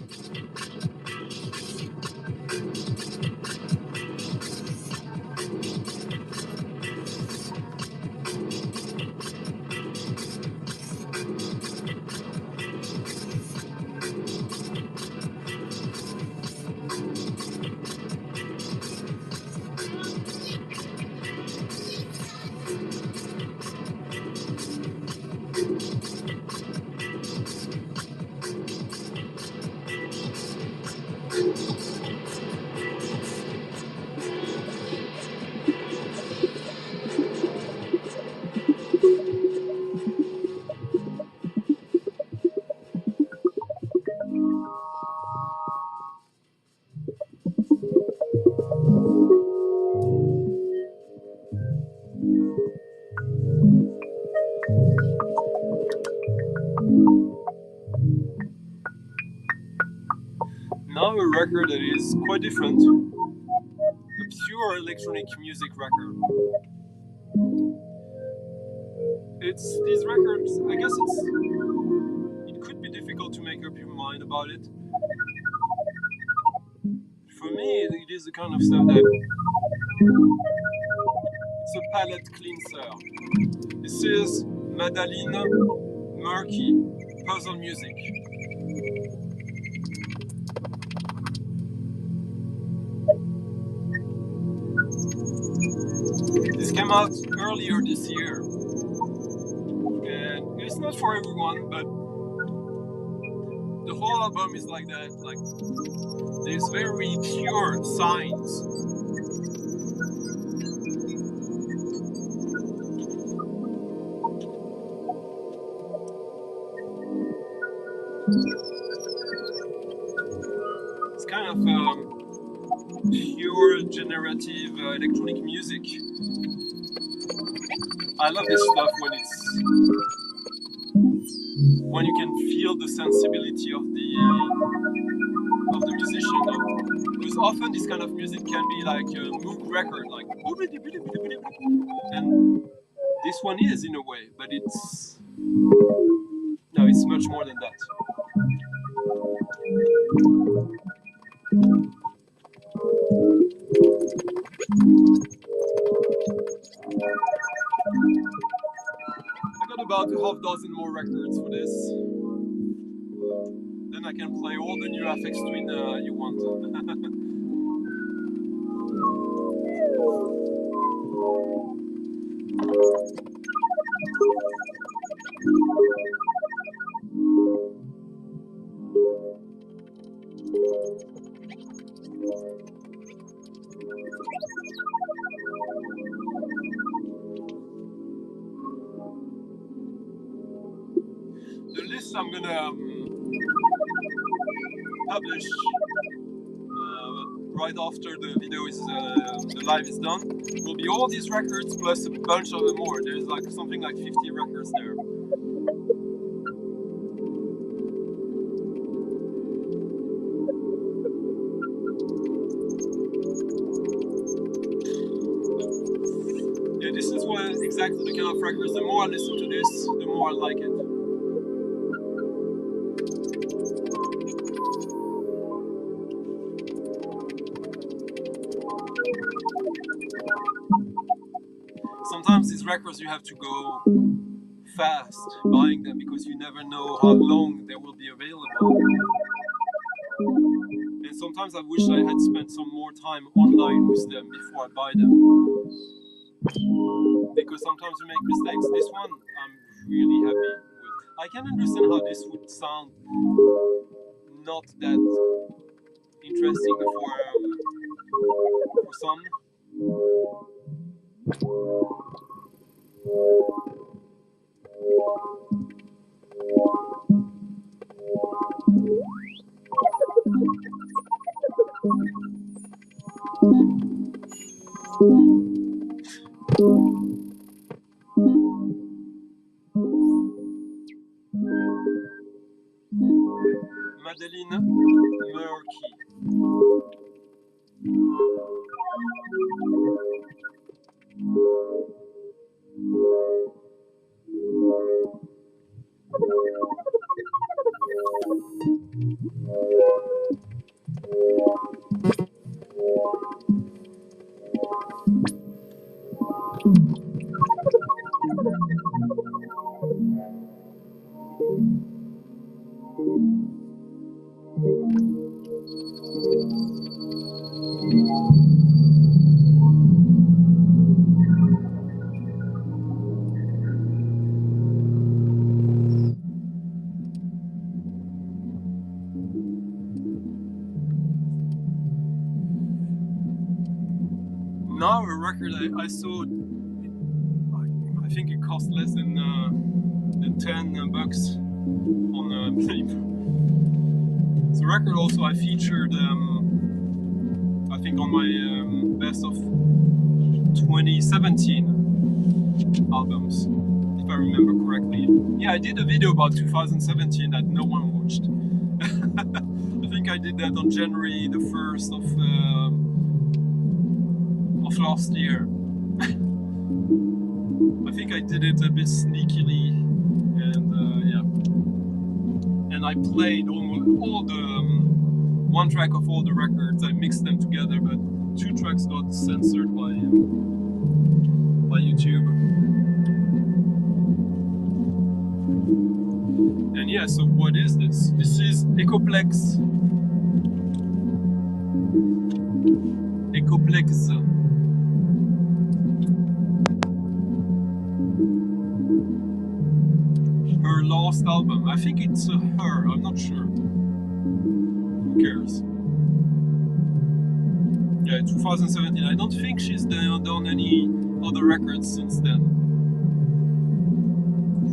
Now a record that is quite different. A pure electronic music record. It's these records, I guess it could be difficult to make up your mind about it. For me, it is the kind of stuff that it's a palette cleanser. This is Madeleine Murky puzzle music. This came out earlier this year, and it's not for everyone, but the whole album is like that. Like there's very pure signs. It's kind of pure generative electronic music. I love this stuff when you can feel the sensibility of the musician. Because often this kind of music can be like a Moog record, like, and this one is in a way, but it's much more than that. I got about a half dozen more records for this. Then I can play all the new FX Twin you want. this I'm gonna publish right after the video is the live is done. Will be all these records plus a bunch of more. There's like something like 50 records there. Yeah, this is what exactly the kind of records. The more I listen to this, the more I like it. Sometimes these records you have to go fast buying them because you never know how long they will be available. And sometimes I wish I had spent some more time online with them before I buy them. Because sometimes you make mistakes. This one I'm really happy with. I can understand how this would sound not that interesting for some. Madeline Murky. Now a record I saw, I think it cost less than $10 on Play. The record also I featured, I think on my best of 2017 albums, if I remember correctly. Yeah, I did a video about 2017 that no one watched. I think I did that on January the 1st of last year. I think I did it a bit sneakily, and yeah. And I played almost all the one track of all the records. I mixed them together, but 2 tracks got censored by YouTube. And yeah, so what is this? This is Ecoplex. Her last album. I think it's her, I'm not sure. Who cares? Yeah, 2017. I don't think she's done any other records since then.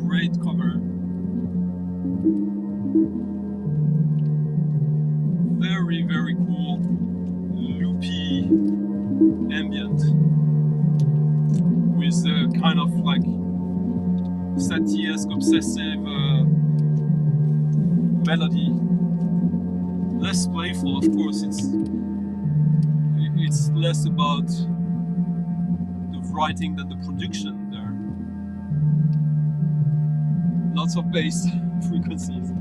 Great cover. Very, very cool. Loopy ambient. With kind of like Satie-esque obsessive melody. Less playful, of course. It's less about the writing than the production there. Lots of bass frequencies.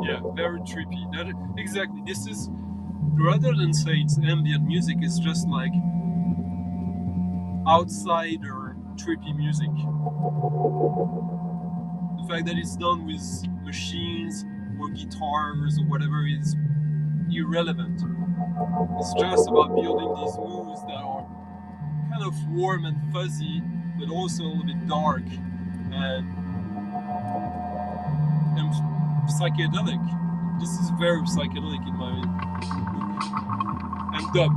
Yeah, very trippy. Exactly. This is, rather than say it's ambient music, it's just like outsider trippy music. The fact that it's done with machines or guitars or whatever is irrelevant. It's just about building these moods that are kind of warm and fuzzy, but also a little bit dark and psychedelic. This is very psychedelic in my book. And dub.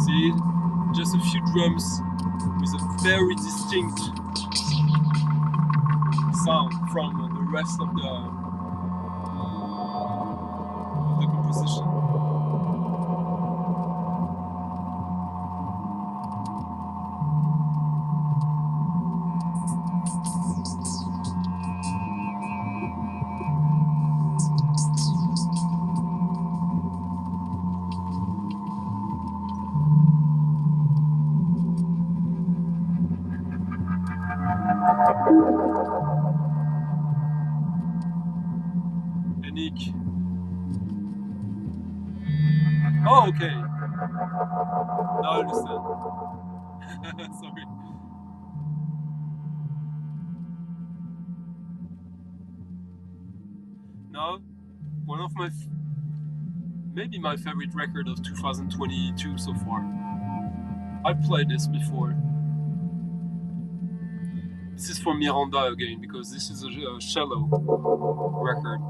See, just a few drums with a very distinct sound from the rest of the composition. Unique. Oh, okay. Now I understand. Sorry. Now, one of my, maybe my favorite record of 2022 so far. I've played this before. This is for Miranda again, because this is a shallow record.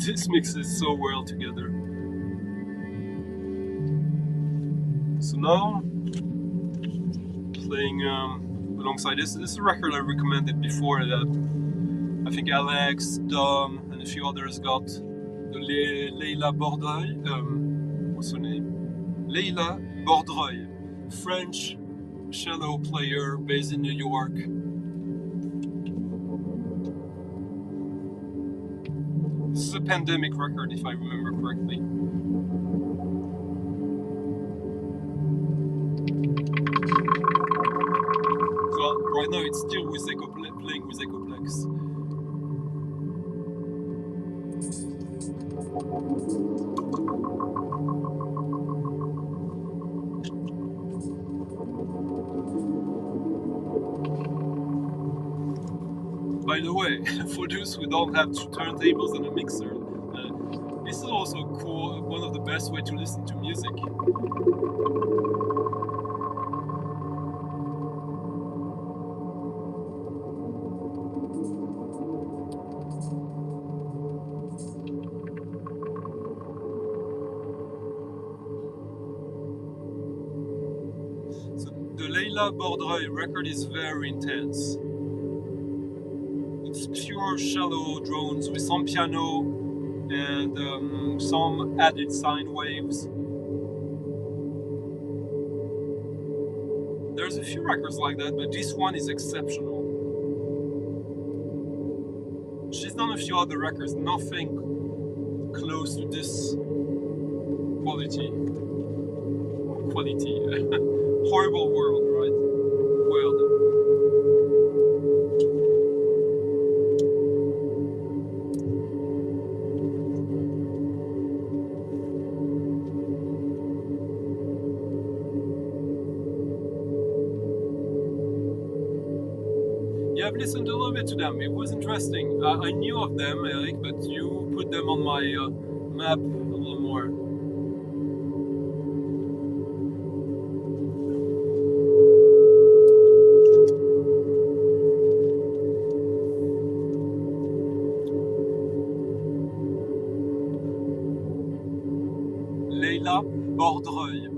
This mixes so well together. So now, playing alongside this is a record I recommended before that I think Alex, Dom, and a few others got. The Leila Bordreuil, what's her name? Leila Bordreuil, French cello player based in New York. This is a pandemic record, if I remember correctly. So right now it's still with playing with Echoplex. By the way, for those who don't have two turntables and a mixer, this is also cool, one of the best way to listen to music. So the Leila Bordreuil record is very intense. It's pure shallow drones with some piano and some added sine waves. There's a few records like that, but this one is exceptional. She's done a few other records, nothing close to this quality. Horrible world, right? World. Yeah, I've listened a little bit to them. It was interesting. I knew of them, Eric, but you put them on my map a little more. Leila Bordreuil.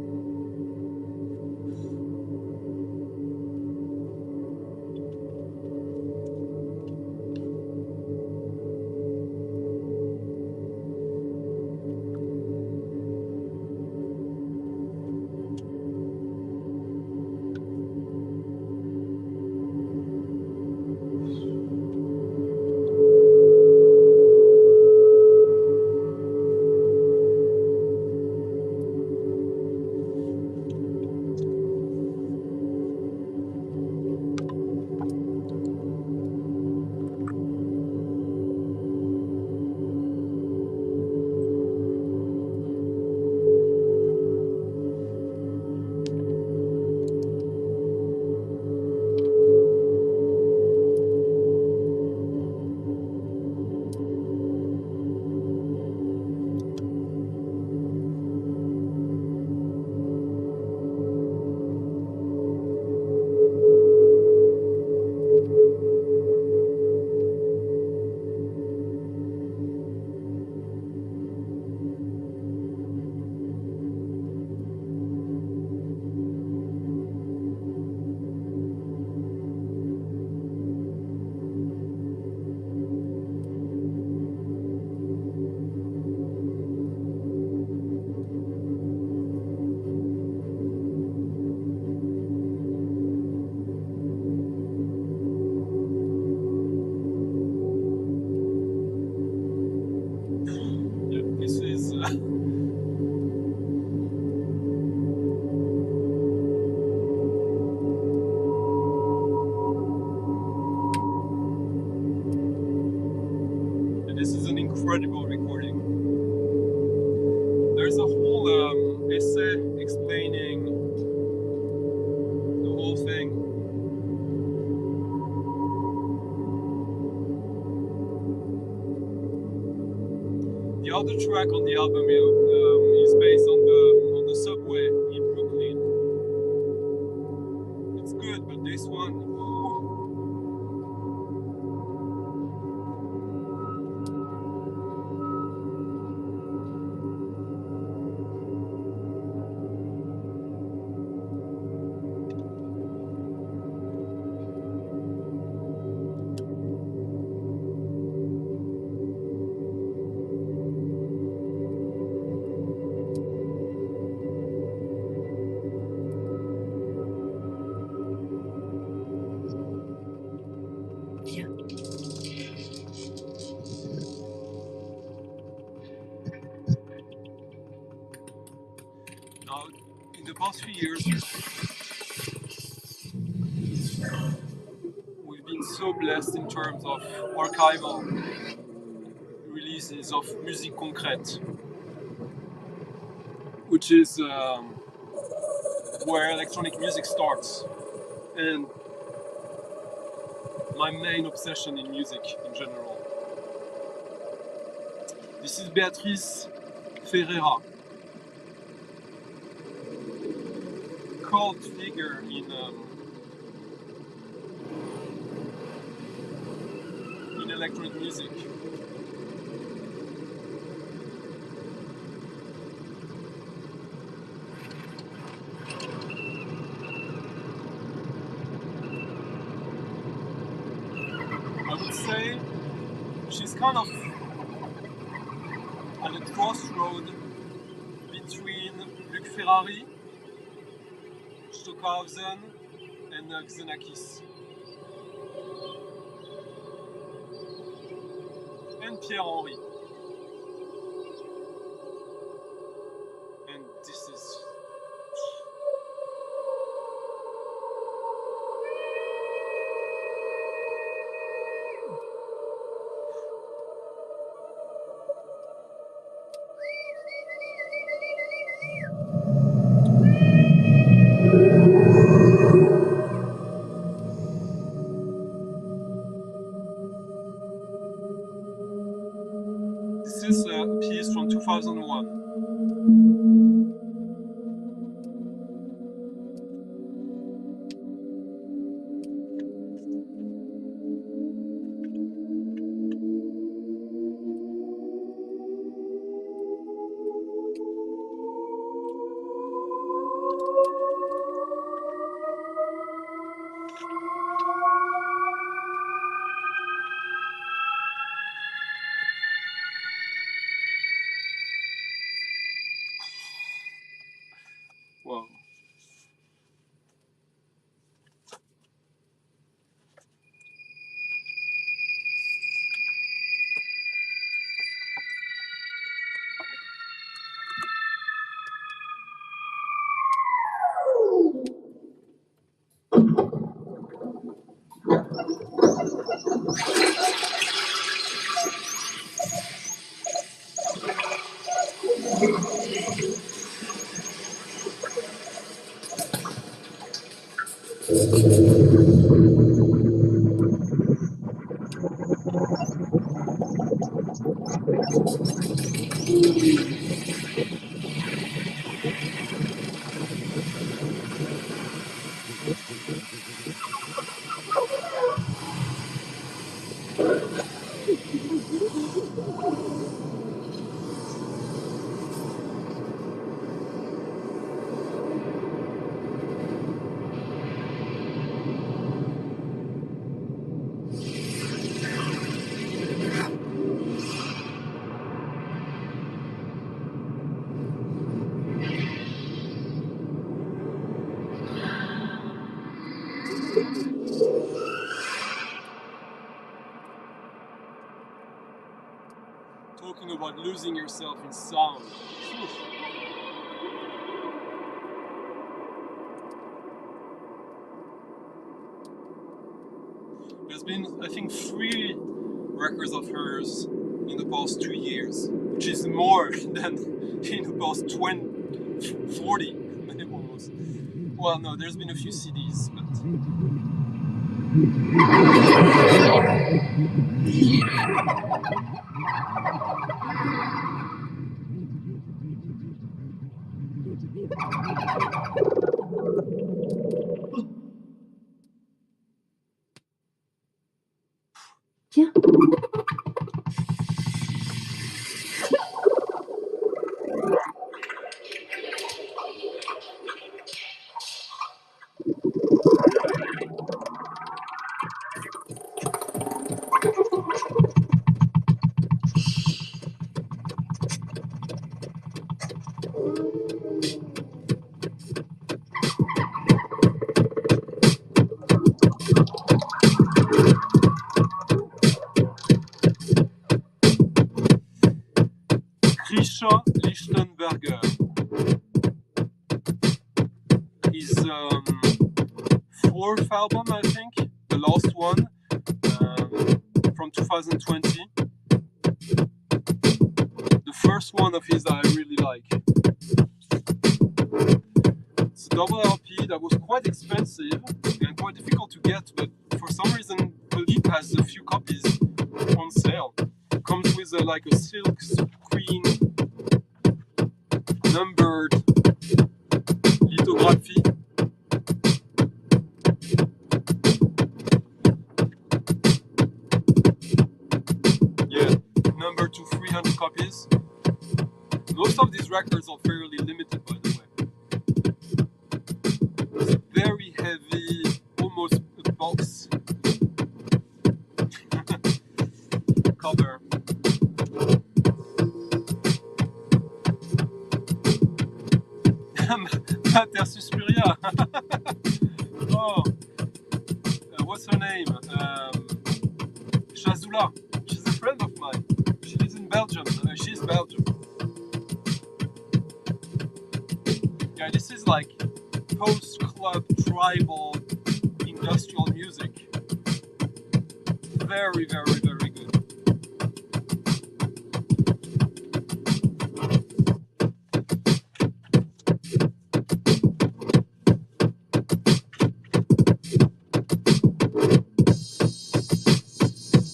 This is this is an incredible recording. There's a whole essay explaining the whole thing. The other track on the album is based on the subway in Brooklyn. It's good, but this one, ooh. Now, in the past few years, we've been so blessed in terms of archival releases of musique concrète, which is where electronic music starts, and my main obsession in music in general. This is Beatriz Ferreira, cult figure in electronic music. I would say she's kind of at a crossroad between Luc Ferrari, Stockhausen, and Xenakis. And Pierre-Henri. And this is... This is a piece from 2001. Talking about losing yourself in sound. There's been, I think, 3 records of hers in the past 2 years, which is more than in the past 40, almost. Well, no, there's been a few CDs, but... Tiens. Lichtenberger. His 4th album, I think, the last one, from 2020. The first one of his I really like. It's a double LP that was quite expensive and quite difficult to get, but for some reason Philippe has a few copies on sale. Comes with like a silk screen numbered lithography. Yeah, numbered to 300 copies. Most of these records are fairly limited, by the way. It's a very heavy, almost a box cover. Mater Suspiria. Oh, what's her name? Shazula. She's a friend of mine. She lives in Belgium. She's Belgium. Yeah, this is like post-club, tribal, industrial music. Very, very, very good.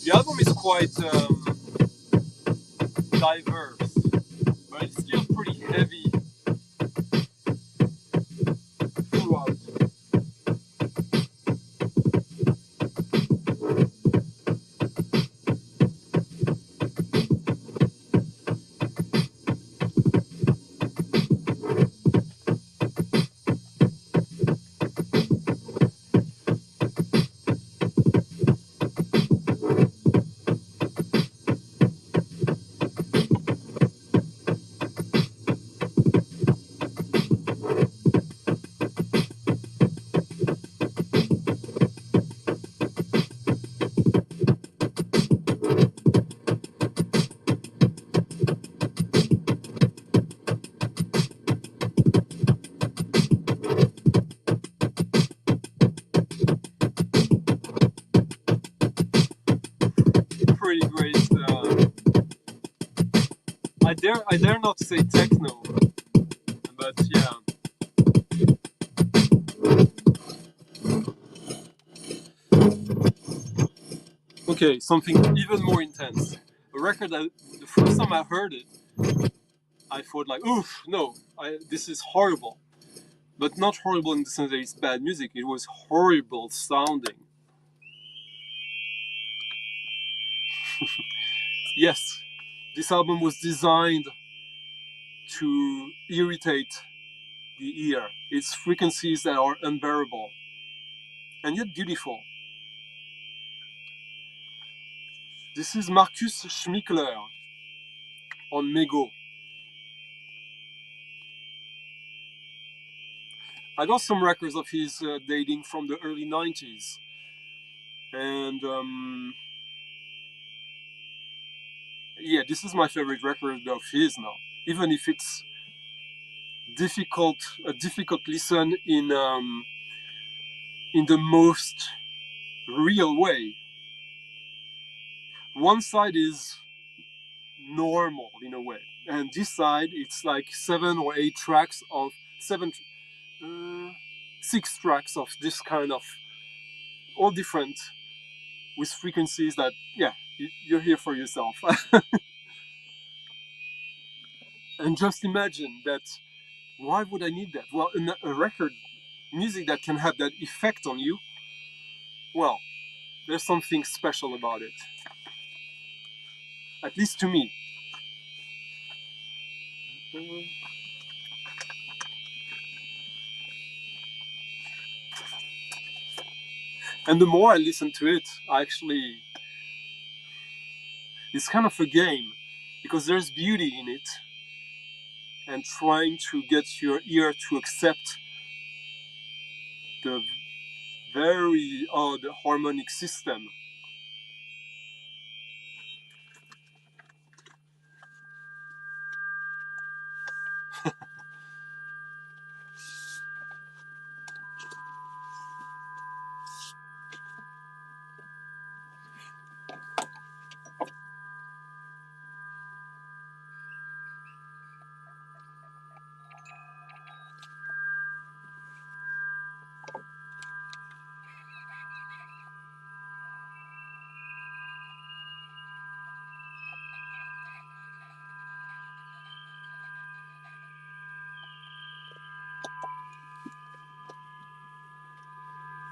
The album is quite diverse, but it's still pretty heavy throughout. Pretty great. I dare not say techno, but yeah. Okay, something even more intense. A record that the first time I heard it, I thought like, oof, no, this is horrible. But not horrible in the sense that it's bad music. It was horrible sounding. Yes, this album was designed to irritate the ear. It's frequencies that are unbearable and yet beautiful. This is Markus Schmickler on Mego. I got some records of his dating from the early 90s. And yeah, this is my favorite record of his now. Even if it's a difficult listen in the most real way. One side is normal in a way, and this side it's like 6 tracks of this kind of all different with frequencies that you're here for yourself. And just imagine that. Why would I need that? Well, a record music that can have that effect on you, well, there's something special about it, at least to me. And the more I listen to it, it's kind of a game, because there's beauty in it, and trying to get your ear to accept the very odd harmonic system.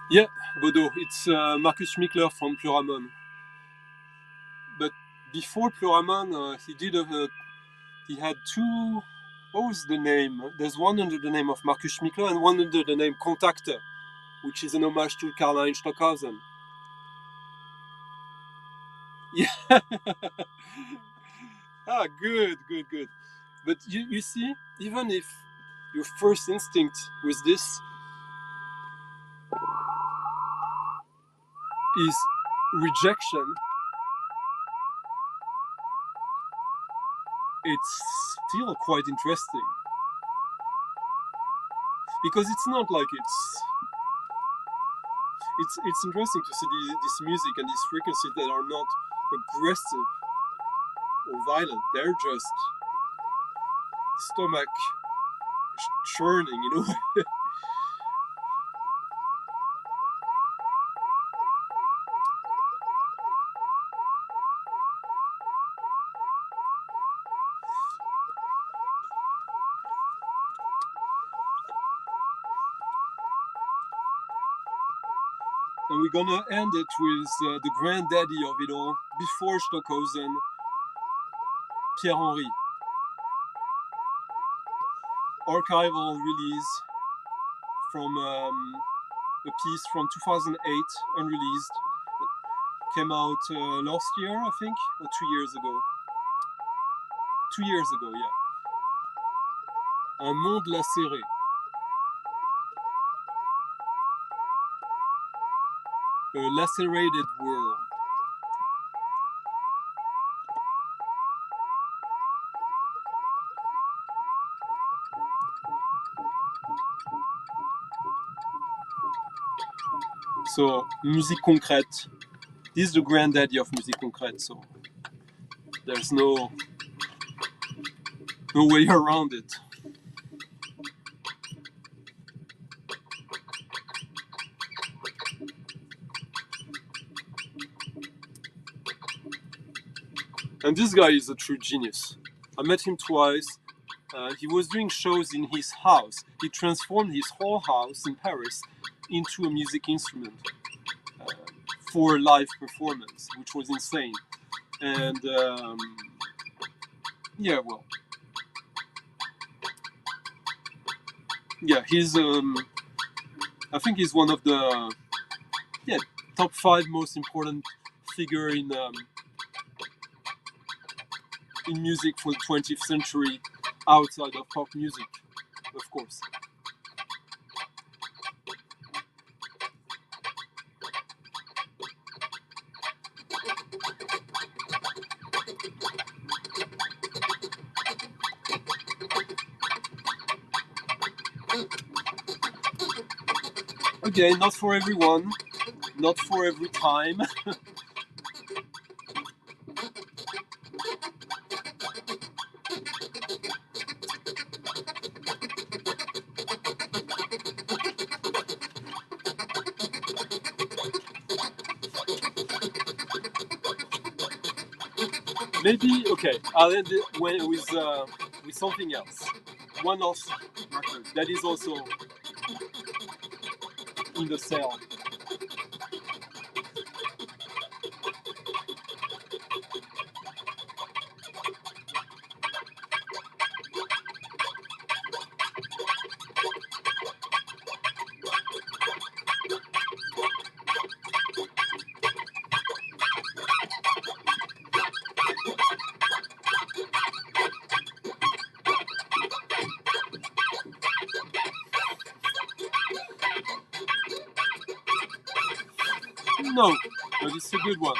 Yeah, Bodo, it's Markus Schmickler from Pluramon. But before Pluramon, he had two. What was the name? There's one under the name of Markus Schmickler and one under the name Kontakte, which is an homage to Karl-Heinz Stockhausen. Yeah. Good. But you see, even if your first instinct with this is rejection, it's still quite interesting. Because it's not like it's interesting to see this music and these frequencies that are not aggressive or violent. They're just stomach churning in a way. And we're gonna end it with the granddaddy of it all, before Stockhausen, Pierre-Henry. Archival release from a piece from 2008, Unreleased. Came out last year, I think, or 2 years ago. 2 years ago, yeah. Un monde lacéré. A lacerated world. So, musique concrète. This is the granddaddy of musique concrète, so there's no way around it. And this guy is a true genius. I met him twice. He was doing shows in his house. He transformed his whole house in Paris into a music instrument for a live performance, which was insane. And yeah, well, yeah, he's I think he's one of the top 5 most important figure in music for the 20th century outside of pop music, of course. Again, not for everyone, not for every time. Maybe, okay, I'll end it with something else. One last record that is also in the sale. No, but it's a good one.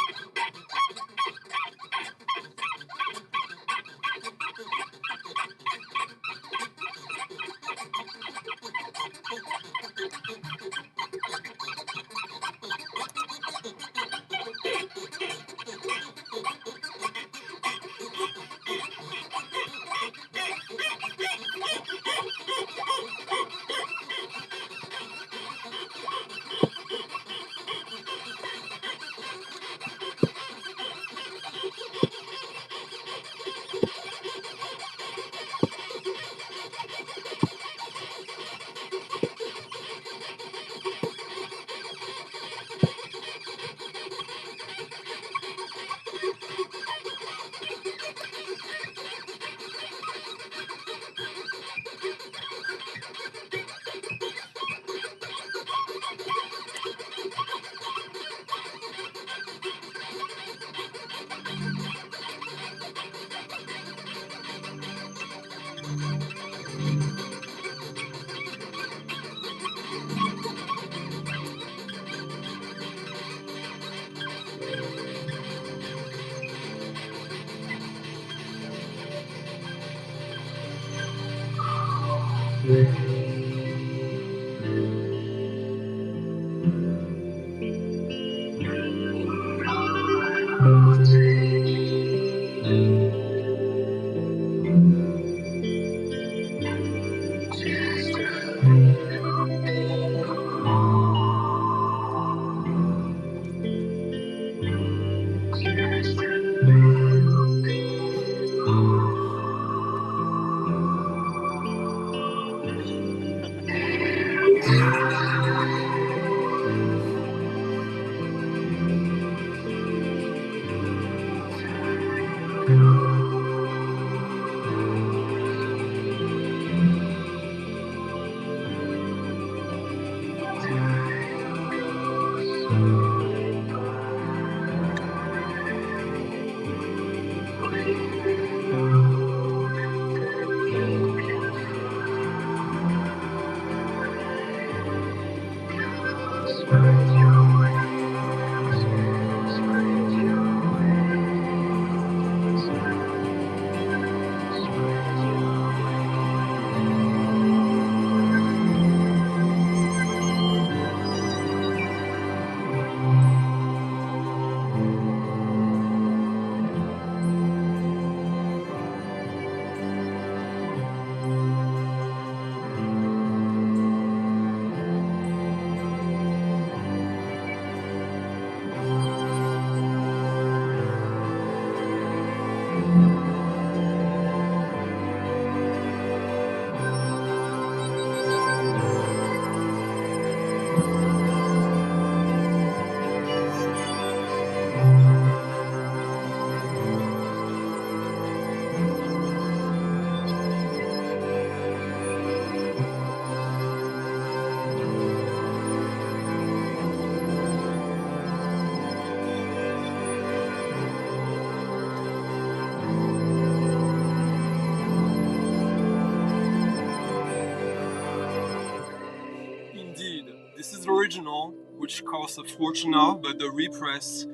the original, which costs a fortune now, but the repress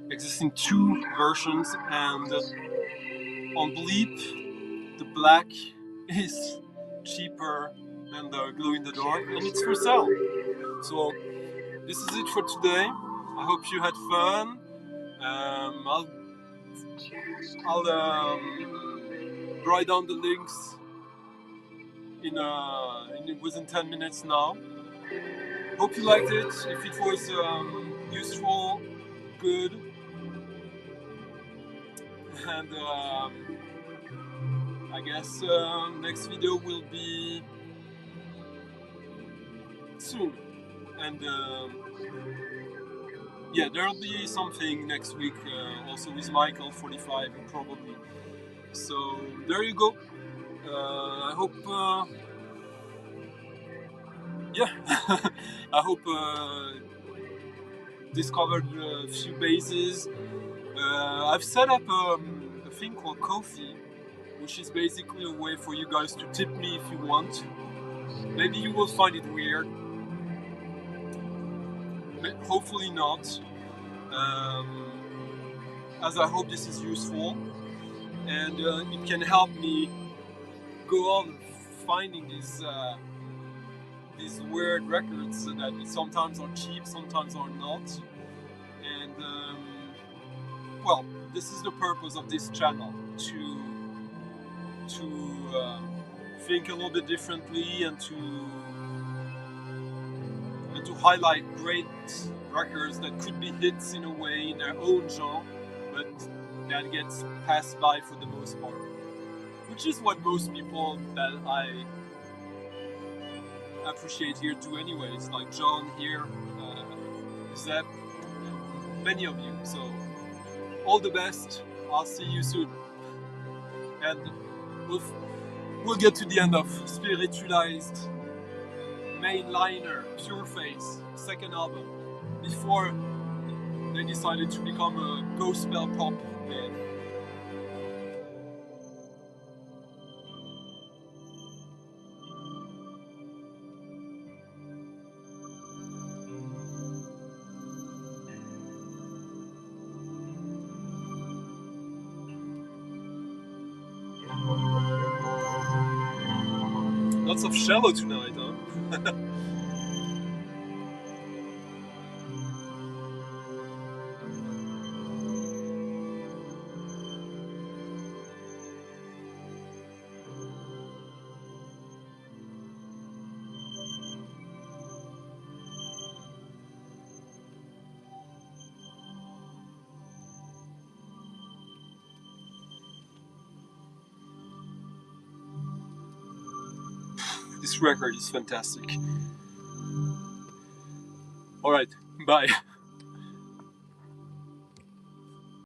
exists in 2 versions, and on Bleep, the black is cheaper than the glow in the dark, and it's for sale. So this is it for today. I hope you had fun. I'll write down the links within 10 minutes now. Hope you liked it. If it was useful, good, and I guess next video will be soon. And yeah, there'll be something next week also with Michael 45 probably. So there you go. I hope I hope discovered a few bases. I've set up a thing called Ko-fi, which is basically a way for you guys to tip me if you want. Maybe you will find it weird. Hopefully not. As I hope this is useful, and it can help me go on finding these weird records that sometimes are cheap, sometimes are not. And well, this is the purpose of this channel, to think a little bit differently and to highlight great records that could be hits in a way in their own genre, but that gets passed by for the most part, which is what most people that I appreciate here do anyways, like John here, Zeb, many of you. So all the best. I'll see you soon, and we'll get to the end of Spiritualized, mainliner, Pure Face, second album, before they decided to become a gospel pop band. Lots of shallow tonight, huh? This record is fantastic. Alright, bye.